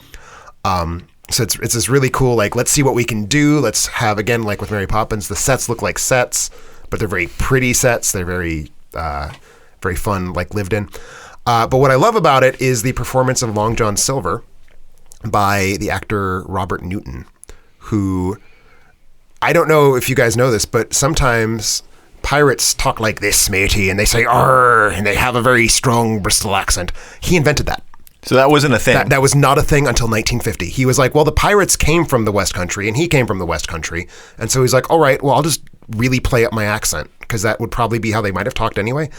So it's this really cool, like, let's see what we can do. Let's have, again, like with Mary Poppins, the sets look like sets, but they're very pretty sets. They're very, very fun, like lived in. But what I love about it is the performance of Long John Silver by the actor Robert Newton, who, I don't know if you guys know this, but sometimes pirates talk like this, matey, and they say "arr," and they have a very strong Bristol accent. He invented that. So that wasn't a thing. That was not a thing until 1950. He was like, well, the pirates came from the West Country, and he came from the West Country. And so he's like, all right, well, I'll just really play up my accent, because that would probably be how they might have talked anyway.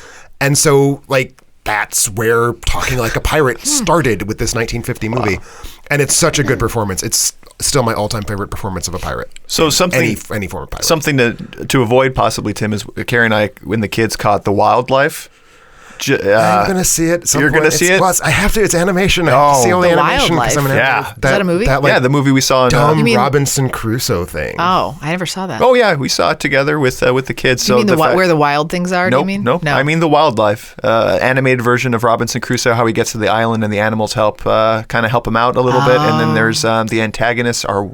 And so, like, that's where talking like a pirate started with this 1950 movie. And it's such a good performance. It's still my all-time favorite performance of a pirate. So something, any form of pirate. Something to avoid possibly, Tim, is Carrie and I, when the kids caught The Wildlife. I'm going to see it. You're going to see it? Well, I have to. It's animation. I have to see all the animation. Wildlife. Yeah. Is that a movie? Yeah, the movie we saw in... Dumb Robinson Crusoe thing. Oh, I never saw that. Oh, yeah, we saw it together with the kids. You mean where the wild things are, do you mean? No, I mean The Wildlife. Animated version of Robinson Crusoe, how he gets to the island and the animals help kind of help him out a little bit. And then there's the antagonists are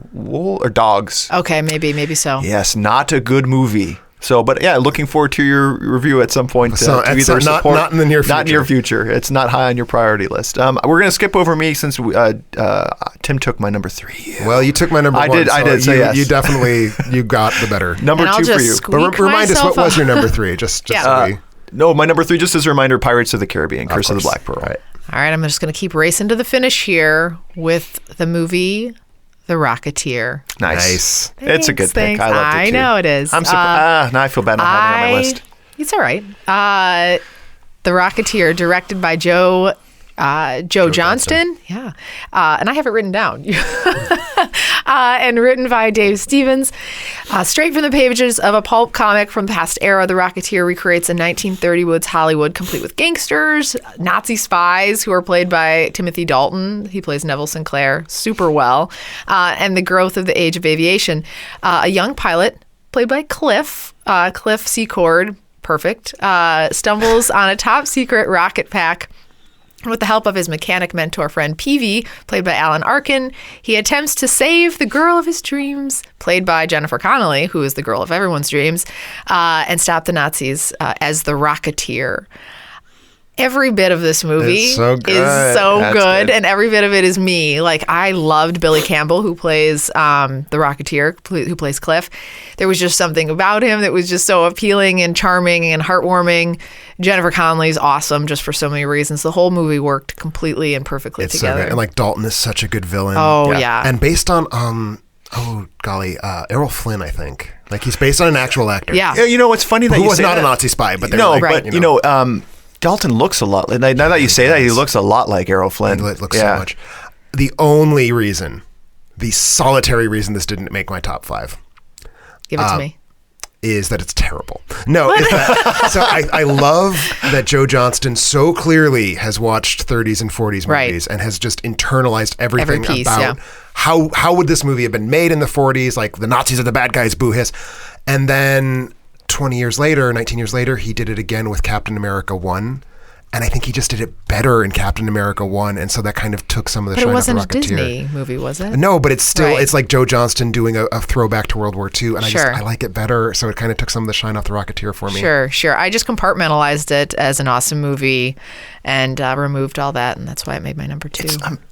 dogs. Okay, maybe so. Yes, not a good movie. So, but yeah, looking forward to your review at some point. So to either support, not in the near future. Not in your future. It's not high on your priority list. We're going to skip over me since Tim took my number 3. Well, you took my number 1. I did. So yes. You definitely you got the better. Number 2 for you. But remind us, what was your number 3? Just so we... No, my number 3, just as a reminder, Pirates of the Caribbean, Curse of the Black Pearl. Right. All right, I'm just going to keep racing to the finish here with the movie The Rocketeer. Nice. Thanks, it's a good pick. I loved it too. I know it is. I'm surprised. Now I feel bad not having it on my list. It's all right. The Rocketeer, directed by Joe Johnston. Yeah. And I have it written down. And written by Dave Stevens. Straight from the pages of a pulp comic from the past era, The Rocketeer recreates a 1930s Hollywood complete with gangsters, Nazi spies who are played by Timothy Dalton. He plays Neville Sinclair super well. And the growth of the age of aviation. A young pilot played by Cliff Secord, perfect, stumbles on a top secret rocket pack. With the help of his mechanic mentor friend Peewee, played by Alan Arkin, he attempts to save the girl of his dreams, played by Jennifer Connelly, who is the girl of everyone's dreams, and stop the Nazis as the Rocketeer. Every bit of this movie is so good, and every bit of it is me. Like, I loved Billy Campbell, who plays the Rocketeer, who plays Cliff. There was just something about him that was just so appealing and charming and heartwarming. Jennifer Connelly's awesome just for so many reasons. The whole movie worked completely and perfectly together. So good. And like Dalton is such a good villain. Oh, yeah. And based on Errol Flynn, I think. Like, he's based on an actual actor. Yeah. You know what's funny that who you was say not that. a Nazi spy, but Dalton looks a lot. Now that you say that, he looks a lot like Errol Flynn. He looks so much. The only reason, the solitary reason this didn't make my top 5. Give it to me. Is that it's terrible. No, is that, so I love that Joe Johnston so clearly has watched 30s and 40s movies and has just internalized everything Every piece, about how would this movie have been made in the 40s, like the Nazis are the bad guys, boo hiss. And then 19 years later, he did it again with Captain America 1. And I think he just did it better in Captain America 1. And so that kind of took some of the shine off the Rocketeer. But it wasn't a Disney movie, was it? No, but it's still, it's like Joe Johnston doing a throwback to World War II. And I like it better. So it kind of took some of the shine off the Rocketeer for me. Sure. I just compartmentalized it as an awesome movie and removed all that. And that's why it made my number 2.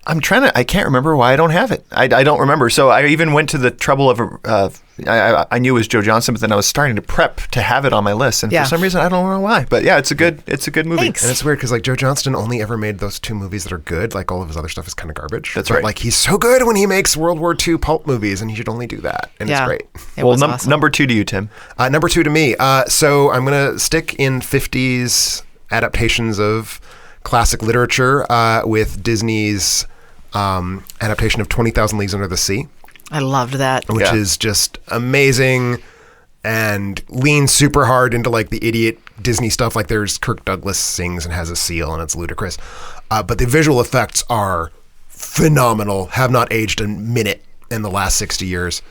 I'm trying to, I can't remember why I don't have it. I don't remember. So I even went to the trouble of, I knew it was Joe Johnston, but then I was starting to prep to have it on my list. And for some reason, I don't know why. But yeah, it's a good movie. Thanks. And it's weird because like Joe Johnston only ever made those 2 movies that are good. Like all of his other stuff is kind of garbage. That's right. Like he's so good when he makes World War II pulp movies, and he should only do that. And it's great. Awesome. Number 2 to you, Tim. Number 2 to me. So I'm going to stick in 50s adaptations of classic literature with Disney's adaptation of 20,000 Leagues Under the Sea. I loved that. which is just amazing and leans super hard into like the idiot Disney stuff. Like there's Kirk Douglas sings and has a seal and it's ludicrous. But the visual effects are phenomenal, have not aged a minute in the last 60 years.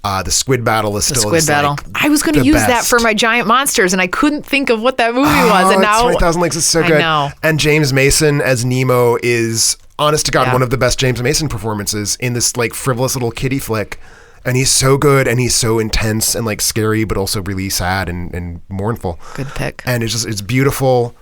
The squid battle is still Squid Battle. I was going to use that for my giant monsters, and I couldn't think of what that movie was. And now 20,000 Leagues is so good. I know. And James Mason as Nemo is, honest to God, one of the best James Mason performances in this like frivolous little kiddie flick. And he's so good, and he's so intense and like scary, but also really sad and mournful. Good pick. And it's beautiful.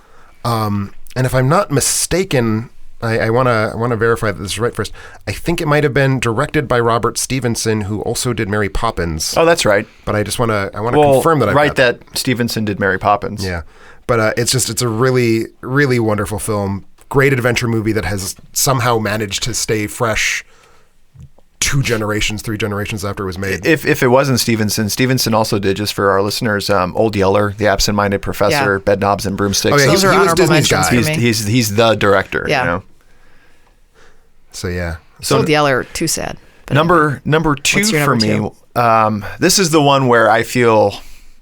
And if I'm not mistaken, I want to verify that this is right first. I think it might have been directed by Robert Stevenson, who also did Mary Poppins. Oh, that's right. But I just want to confirm that I right that Stevenson did Mary Poppins. Yeah, but it's a really, really wonderful film. Great adventure movie that has somehow managed to stay fresh 3 generations after it was made. If it wasn't Stevenson also did, just for our listeners, Old Yeller, The Absent-Minded Professor, Bedknobs and Broomsticks. Oh, yeah, Those are he was honorable Disney's mentions guy. for me. He's the director. Yeah. You know? So yeah. Old Yeller, too sad. But Number 2 What's your for number me. This is the one where I feel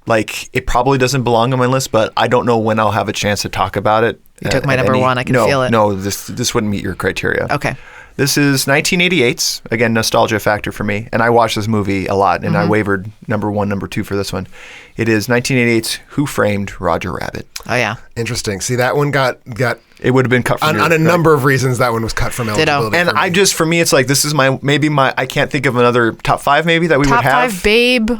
like it probably doesn't belong on my list, but I don't know when I'll have a chance to talk about it. You took my number 1. I can feel it. No, this wouldn't meet your criteria. Okay. This is 1988's, again, nostalgia factor for me, and I watched this movie a lot, and I wavered number 1, number 2 for this one. It is 1988's Who Framed Roger Rabbit. Oh, yeah. Interesting. See, that one got It would have been cut from on a number of reasons. That one was cut from eligibility. And for me, it's like, this is I can't think of another top 5 maybe that we would have. Top 5 babe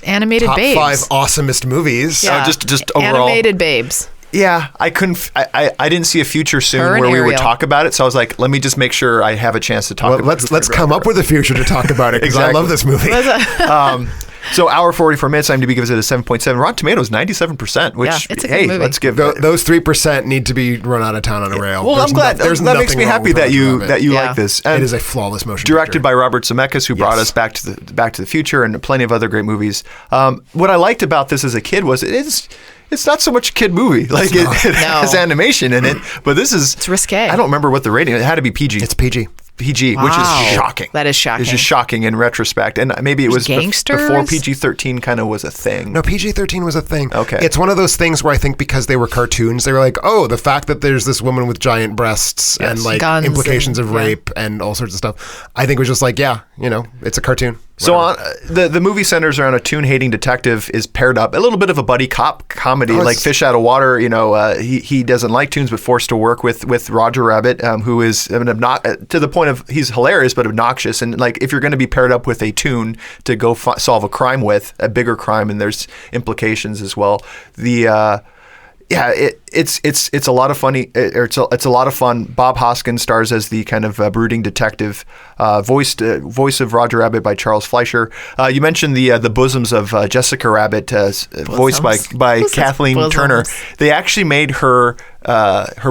animated top babes. 5 awesomest movies. Yeah. Just overall. Animated babes. Yeah, I couldn't. I didn't see a future soon Her and where we would Ariel. talk about it. So I was like, let me just make sure I have a chance to talk Well, about it. let's come up with a future to talk about it because I Exactly. love this movie. So hour 44 minutes, IMDb gives it a 7.7. Rotten Tomatoes 97%. Which Yeah, it's a good movie. let's give Those 3% need to be run out of town on a rail. Well, I'm glad There's that makes nothing me wrong happy with that Roger you Rabbit. like this. And It is a flawless motion directed picture. by Robert Zemeckis, who brought us Back to the Future and plenty of other great movies. What I liked about this as a kid was it's not so much a kid movie. Like it has animation in it, but it's risque. I don't remember what the rating. It had to be PG. It's PG. PG, which Wow. is shocking. That is shocking. It's just shocking in retrospect, and maybe it was gangsters? before PG-13 kind of was a thing. No, PG-13 was a thing. Okay. It's one of those things where I think because they were cartoons, they were like, oh, the fact that there's this woman with giant breasts and like Guns implications and- of rape and all sorts of stuff. I think it was just like, it's a cartoon. So Whatever. the movie centers around a tune-hating detective is paired up, a little bit of a buddy cop comedy, like Fish Out of Water. He doesn't like tunes, but forced to work with Roger Rabbit, who is to the point of he's hilarious but obnoxious. And like if you're going to be paired up with a tune to go solve a crime with, a bigger crime, and there's implications as well. It's a lot of funny. It's a lot of fun. Bob Hoskins stars as the kind of brooding detective, voice of Roger Rabbit by Charles Fleischer. You mentioned the bosoms of Jessica Rabbit, voiced by Kathleen Turner. They actually made her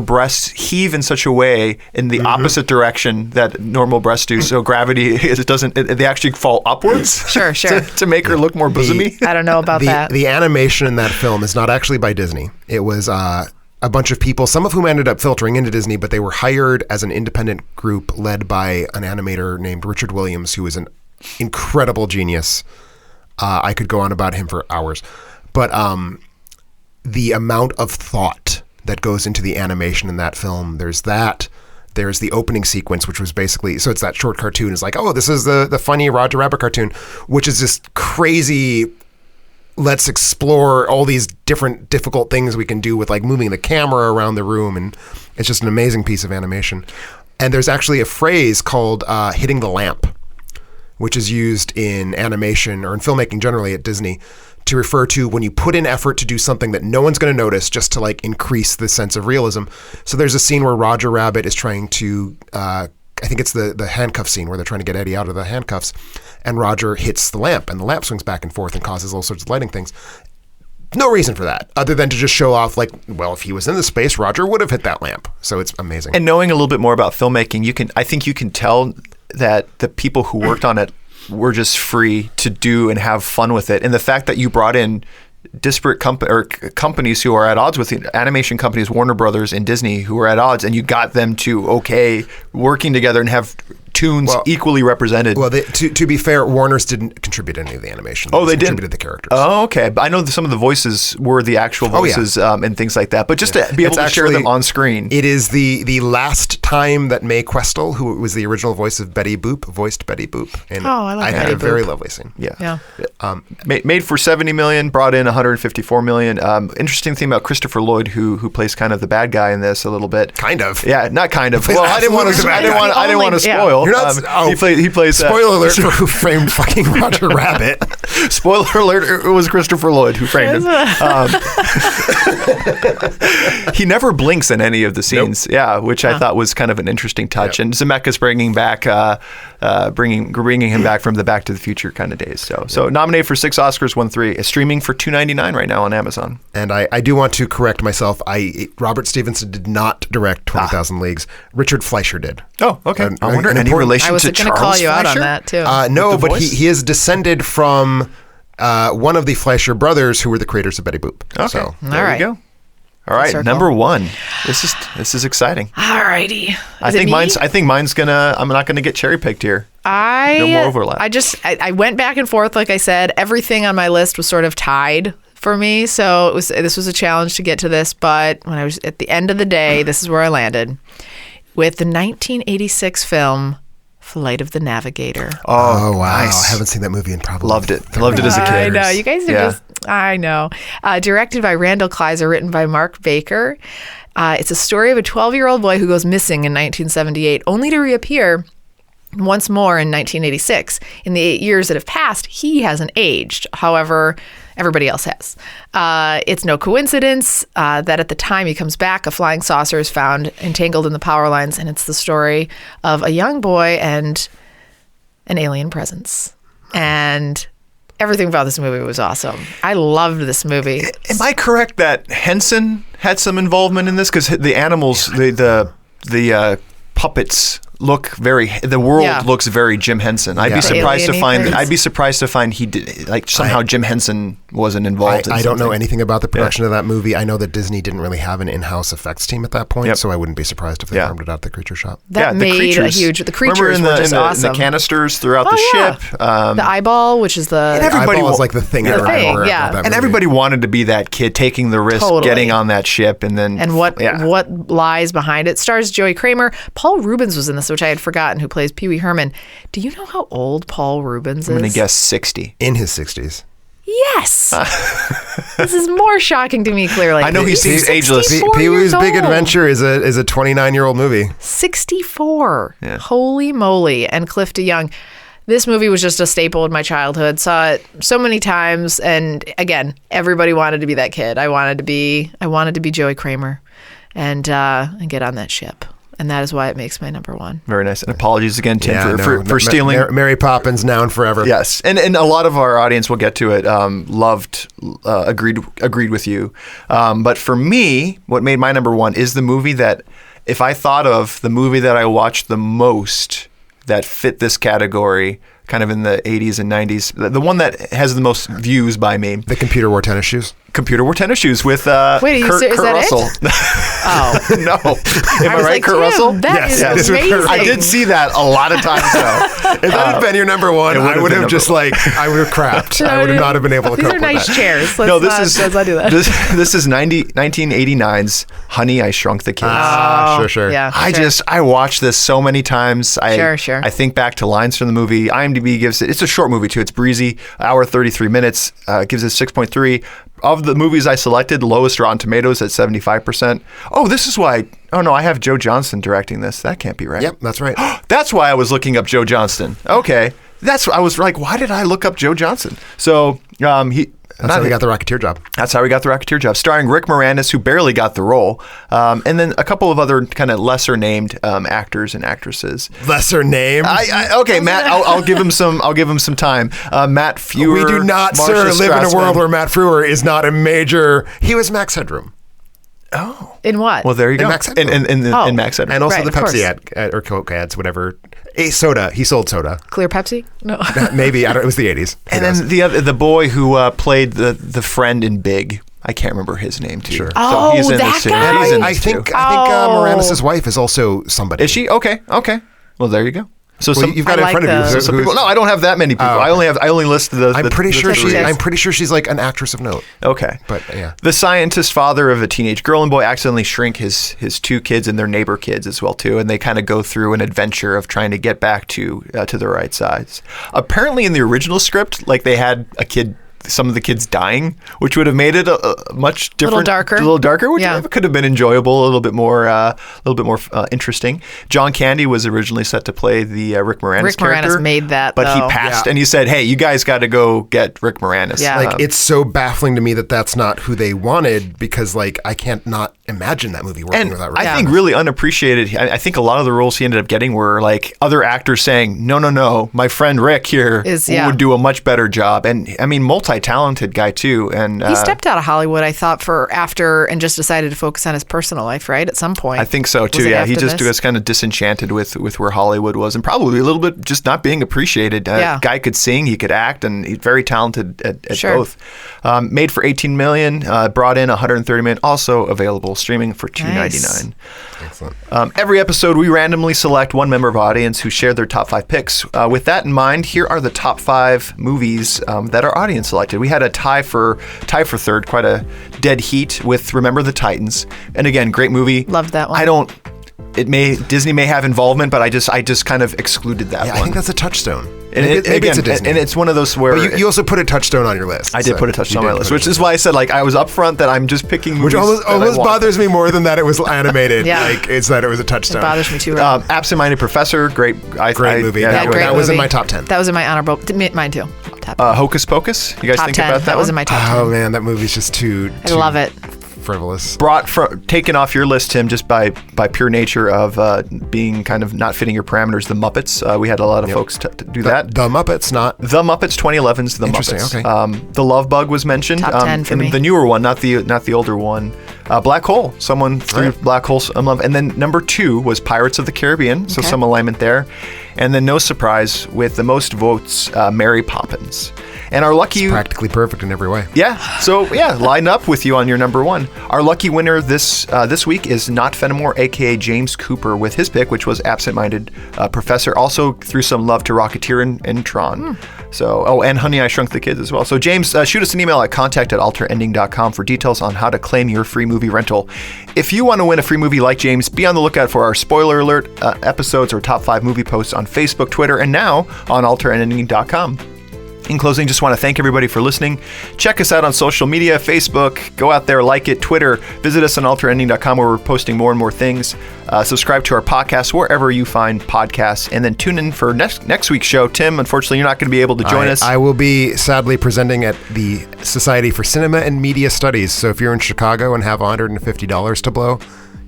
breasts heave in such a way in the opposite direction that normal breasts do. So gravity they actually fall upwards. Sure. to make her look more bosomy. I don't know about that. The animation in that film is not actually by Disney. It was a bunch of people, some of whom ended up filtering into Disney, but they were hired as an independent group led by an animator named Richard Williams, who is an incredible genius. I could go on about him for hours. But the amount of thought that goes into the animation in that film, there's the opening sequence, which was basically, so it's that short cartoon. It's like, oh, this is the funny Roger Rabbit cartoon, which is this crazy, let's explore all these different difficult things we can do with like moving the camera around the room. And it's just an amazing piece of animation. And there's actually a phrase called hitting the lamp, which is used in animation or in filmmaking generally at Disney to refer to when you put in effort to do something that no one's going to notice just to like increase the sense of realism. So there's a scene where Roger Rabbit is trying to, I think it's the handcuff scene where they're trying to get Eddie out of the handcuffs, and Roger hits the lamp and the lamp swings back and forth and causes all sorts of lighting things. No reason for that other than to just show off like, well, if he was in the space, Roger would have hit that lamp. So it's amazing. And knowing a little bit more about filmmaking, I think you can tell that the people who worked on it were just free to do and have fun with it. And the fact that you brought in disparate companies who are at odds with the animation companies, Warner Brothers and Disney, who are at odds, and you got them to working together and have toons equally represented. Well, to be fair, Warner's didn't contribute any of the animation. Oh, they didn't? Contributed the characters. Oh, okay. But I know that some of the voices were the actual voices and things like that. But just to be able to share them on screen. It is the last time that Mae Questel, who was the original voice of Betty Boop, voiced Betty Boop. And I like Betty had a Boop. very lovely scene. Yeah. Made for $70 million, brought in $154 million. Interesting thing about Christopher Lloyd, who plays kind of the bad guy in this a little bit. Kind of. Yeah, not kind of. Well, I didn't want to spoil. You're not, he plays. Spoiler alert for Who Framed Fucking Roger Rabbit. Spoiler alert! It was Christopher Lloyd who framed him. He never blinks in any of the scenes. Nope. Yeah, which I thought was kind of an interesting touch. Yep. And Zemeckis bringing him back from the Back to the Future kind of days. So nominated for 6 Oscars, won 3. It's streaming for $2.99 right now on Amazon. And I do want to correct myself. Robert Stevenson did not direct 20,000 Leagues. Richard Fleischer did. Oh, okay. I wonder any relation to Charles Fleischer? I was going to call you out on that too. No, but he is descended from one of the Fleischer brothers who were the creators of Betty Boop. Okay, so there you go. All right, number 1. This is exciting. All righty. I think mine's gonna. I'm not gonna get cherry picked here. No more overlap. I went back and forth. Like I said, everything on my list was sort of tied for me. So this was a challenge to get to this. But when I was at the end of the day, this is where I landed with the 1986 film Flight of the Navigator. Oh wow! Nice. I haven't seen that movie in probably loved it. Loved it as a kid. I know you guys are just. I know. Directed by Randall Kleiser, written by Mark Baker. It's a story of a 12-year-old boy who goes missing in 1978, only to reappear once more in 1986. In the 8 years that have passed, he hasn't aged. However, everybody else has. It's no coincidence that at the time he comes back, a flying saucer is found entangled in the power lines, and it's the story of a young boy and an alien presence. And everything about this movie was awesome. I loved this movie. Am I correct that Henson had some involvement in this? Because the animals, the puppets look the world looks very Jim Henson. I'd be surprised to find he did somehow Jim Henson wasn't involved. I don't know anything about the production of that movie. I know that Disney didn't really have an in-house effects team at that point, so I wouldn't be surprised if they farmed it out the creature shop. That made a huge. The creatures were just awesome. The canisters throughout the ship. The eyeball, which is the eyeball was like the thing. And everybody wanted to be that kid taking the risk, getting on that ship, and what lies behind it. Stars Joey Kramer. Paul Rubens was in this, which I had forgotten, who plays Pee Wee Herman. Do you know how old Paul Rubens is? I'm going to guess 60. In his 60s. Yes. This is more shocking to me, clearly. I know he seems ageless. Pee Wee's Big Adventure is a 29-year-old movie. 64. Yeah. Holy moly. And Cliff DeYoung. This movie was just a staple in my childhood. Saw it so many times. And again, everybody wanted to be that kid. I wanted to be Joey Kramer and get on that ship. And that is why it makes my number 1. Very nice. And apologies again, Tim, for stealing. Mary Poppins, now and forever. Yes. And a lot of our audience will get to it. Agreed with you. But for me, what made my number 1 is the movie that, if I thought of the movie that I watched the most that fit this category, kind of in the 80s and 90s, the one that has the most views by me. The Computer Wore Tennis Shoes? Computer Wore Tennis Shoes with Kurt Russell. Oh. No. Am I right, Kurt Russell? That is amazing. I did see that a lot of times, though. If that had been your number 1, I would have crapped. I would not have been able to cope with that. These are nice chairs. Let's not do that. This is 1989's Honey, I Shrunk the Kids. Sure. Yeah, I watched this so many times. Sure. I think back to lines from the movie. IMDb gives it's a short movie too. It's breezy, hour 33 minutes, gives it 6.3. Of the movies I selected, lowest Rotten Tomatoes at 75%. Oh, this is why. Oh no, I have Joe Johnston directing this. That can't be right. Yep, that's right. That's why I was looking up Joe Johnston. Okay, I was like, why did I look up Joe Johnston? So That's how we got the Rocketeer job. That's how we got the Rocketeer job. Starring Rick Moranis, who barely got the role, and then a couple of other kind of lesser named actors and actresses. Lesser named? Okay, Matt. I'll give him some. I'll give him some time. Matt Frewer. We do not, sir, live in a world where Matt Frewer is not a major. He was Max Headroom. Oh. In what? Well, there you go. In Max Headroom. In Max Headroom. And also the Pepsi ad or Coke ads, whatever. A soda. He sold soda. Clear Pepsi? No. Maybe. It was the 80s. And then the boy who played the friend in Big. I can't remember his name too. Sure. Oh, so he's in that guy? I think Moranis' wife is also somebody. Is she? Okay. Well, there you go. So Well, you've got I it in front like of you. those. some people. No, I don't have that many people. Oh. I only list the. I'm pretty sure three. I'm pretty sure she's like an actress of note. Okay. But yeah. The scientist father of a teenage girl and boy accidentally shrink his two kids and their neighbor kids as well too, and they kind of go through an adventure of trying to get back to the right size. Apparently, in the original script, like they had some of the kids dying, which would have made it a much different, darker. a little darker, which Yeah. could have been enjoyable, a little bit more interesting. John Candy was originally set to play the Rick Moranis Rick character. Moranis made that, but he though. passed, Yeah. and he said, "Hey, you guys got to go get Rick Moranis." Yeah. Like it's so baffling to me that that's not who they wanted because like I can't not imagine that movie working And without Rick I Yeah. think really unappreciated. I think a lot of the roles he ended up getting were like other actors saying, "No, my friend Rick here would do a much better job." And I mean, multi-talented guy too. And He stepped out of Hollywood, I thought, for after and just decided to focus on his personal life, right? At some point. I think so too. Was it Yeah, he after just this? was kind of disenchanted with where Hollywood was, and probably a little bit just not being appreciated. Yeah. Guy could sing, he could act, and he's very talented at Sure. both. Made for $18 million, brought in $130 million. Also available streaming for $2.99. Excellent. Every episode, we randomly select one member of our audience who shared their top 5 picks. With that in mind, here are the top 5 movies that our audience selected. We had a tie for third, quite a dead heat with Remember the Titans, and again, great movie. Loved that one. Disney may have involvement, but I just kind of excluded that Yeah, one. I think that's a touchstone. And Maybe it's a Disney. and it's one of those where But you also put a touchstone on your list. I did put a touchstone on my list, which is why I said like I was upfront that I'm just picking movies. Which almost that I want. bothers me more than that it was animated. Yeah. Like it's that it was a It touchstone. bothers me too. Right? Absent-Minded Professor, great movie. Yeah, That great that was in movie. my top 10. That was in my honorable. Mine too. Top, Hocus Pocus. You guys top think 10. about that? was one? in my top 10. Oh man, that movie's just too I love it. frivolous. Taken off your list, Tim, just by pure nature of being kind of not fitting your parameters. The Muppets. We had a lot of folks to do that. The Muppets, not The Muppets 2011's The Interesting, Muppets. okay. The Love Bug was mentioned. Top 10 for and me. The newer one, not the older one. Black Hole. Someone threw Right. Black Hole some love. And then number 2 was Pirates of the Caribbean. So Okay. some alignment there. And then no surprise with the most votes, Mary Poppins. And our lucky practically perfect in every way. Yeah. So yeah, line up with you on your number 1. Our lucky winner this week is Not Fenimore, aka James Cooper, with his pick, which was Absent-Minded Professor. Also threw some love to Rocketeer and Tron. So and Honey, I Shrunk the Kids as well. So James, shoot us an email at contact@alterending.com for details on how to claim your free movie rental. If you want to win a free movie like James, be on the lookout for our spoiler alert episodes or top 5 movie posts on Facebook, Twitter, and now on alterending.com. In closing, just want to thank everybody for listening. Check us out on social media, Facebook. Go out there, like it, Twitter. Visit us on alterending.com where we're posting more and more things. Subscribe to our podcast wherever you find podcasts. And then tune in for next week's show. Tim, unfortunately, you're not going to be able to join us. I will be sadly presenting at the Society for Cinema and Media Studies. So if you're in Chicago and have $150 to blow,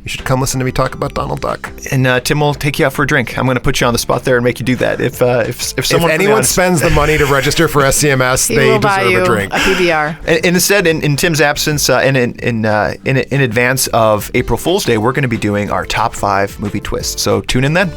you should come listen to me talk about Donald Duck. And Tim will take you out for a drink. I'm going to put you on the spot there and make you do that. If someone If anyone spends the money to register for SCMS, He they will buy deserve you a drink. a PBR. And instead, in Tim's absence, and in advance of April Fool's Day, we're going to be doing our top 5 movie twists. So tune in then.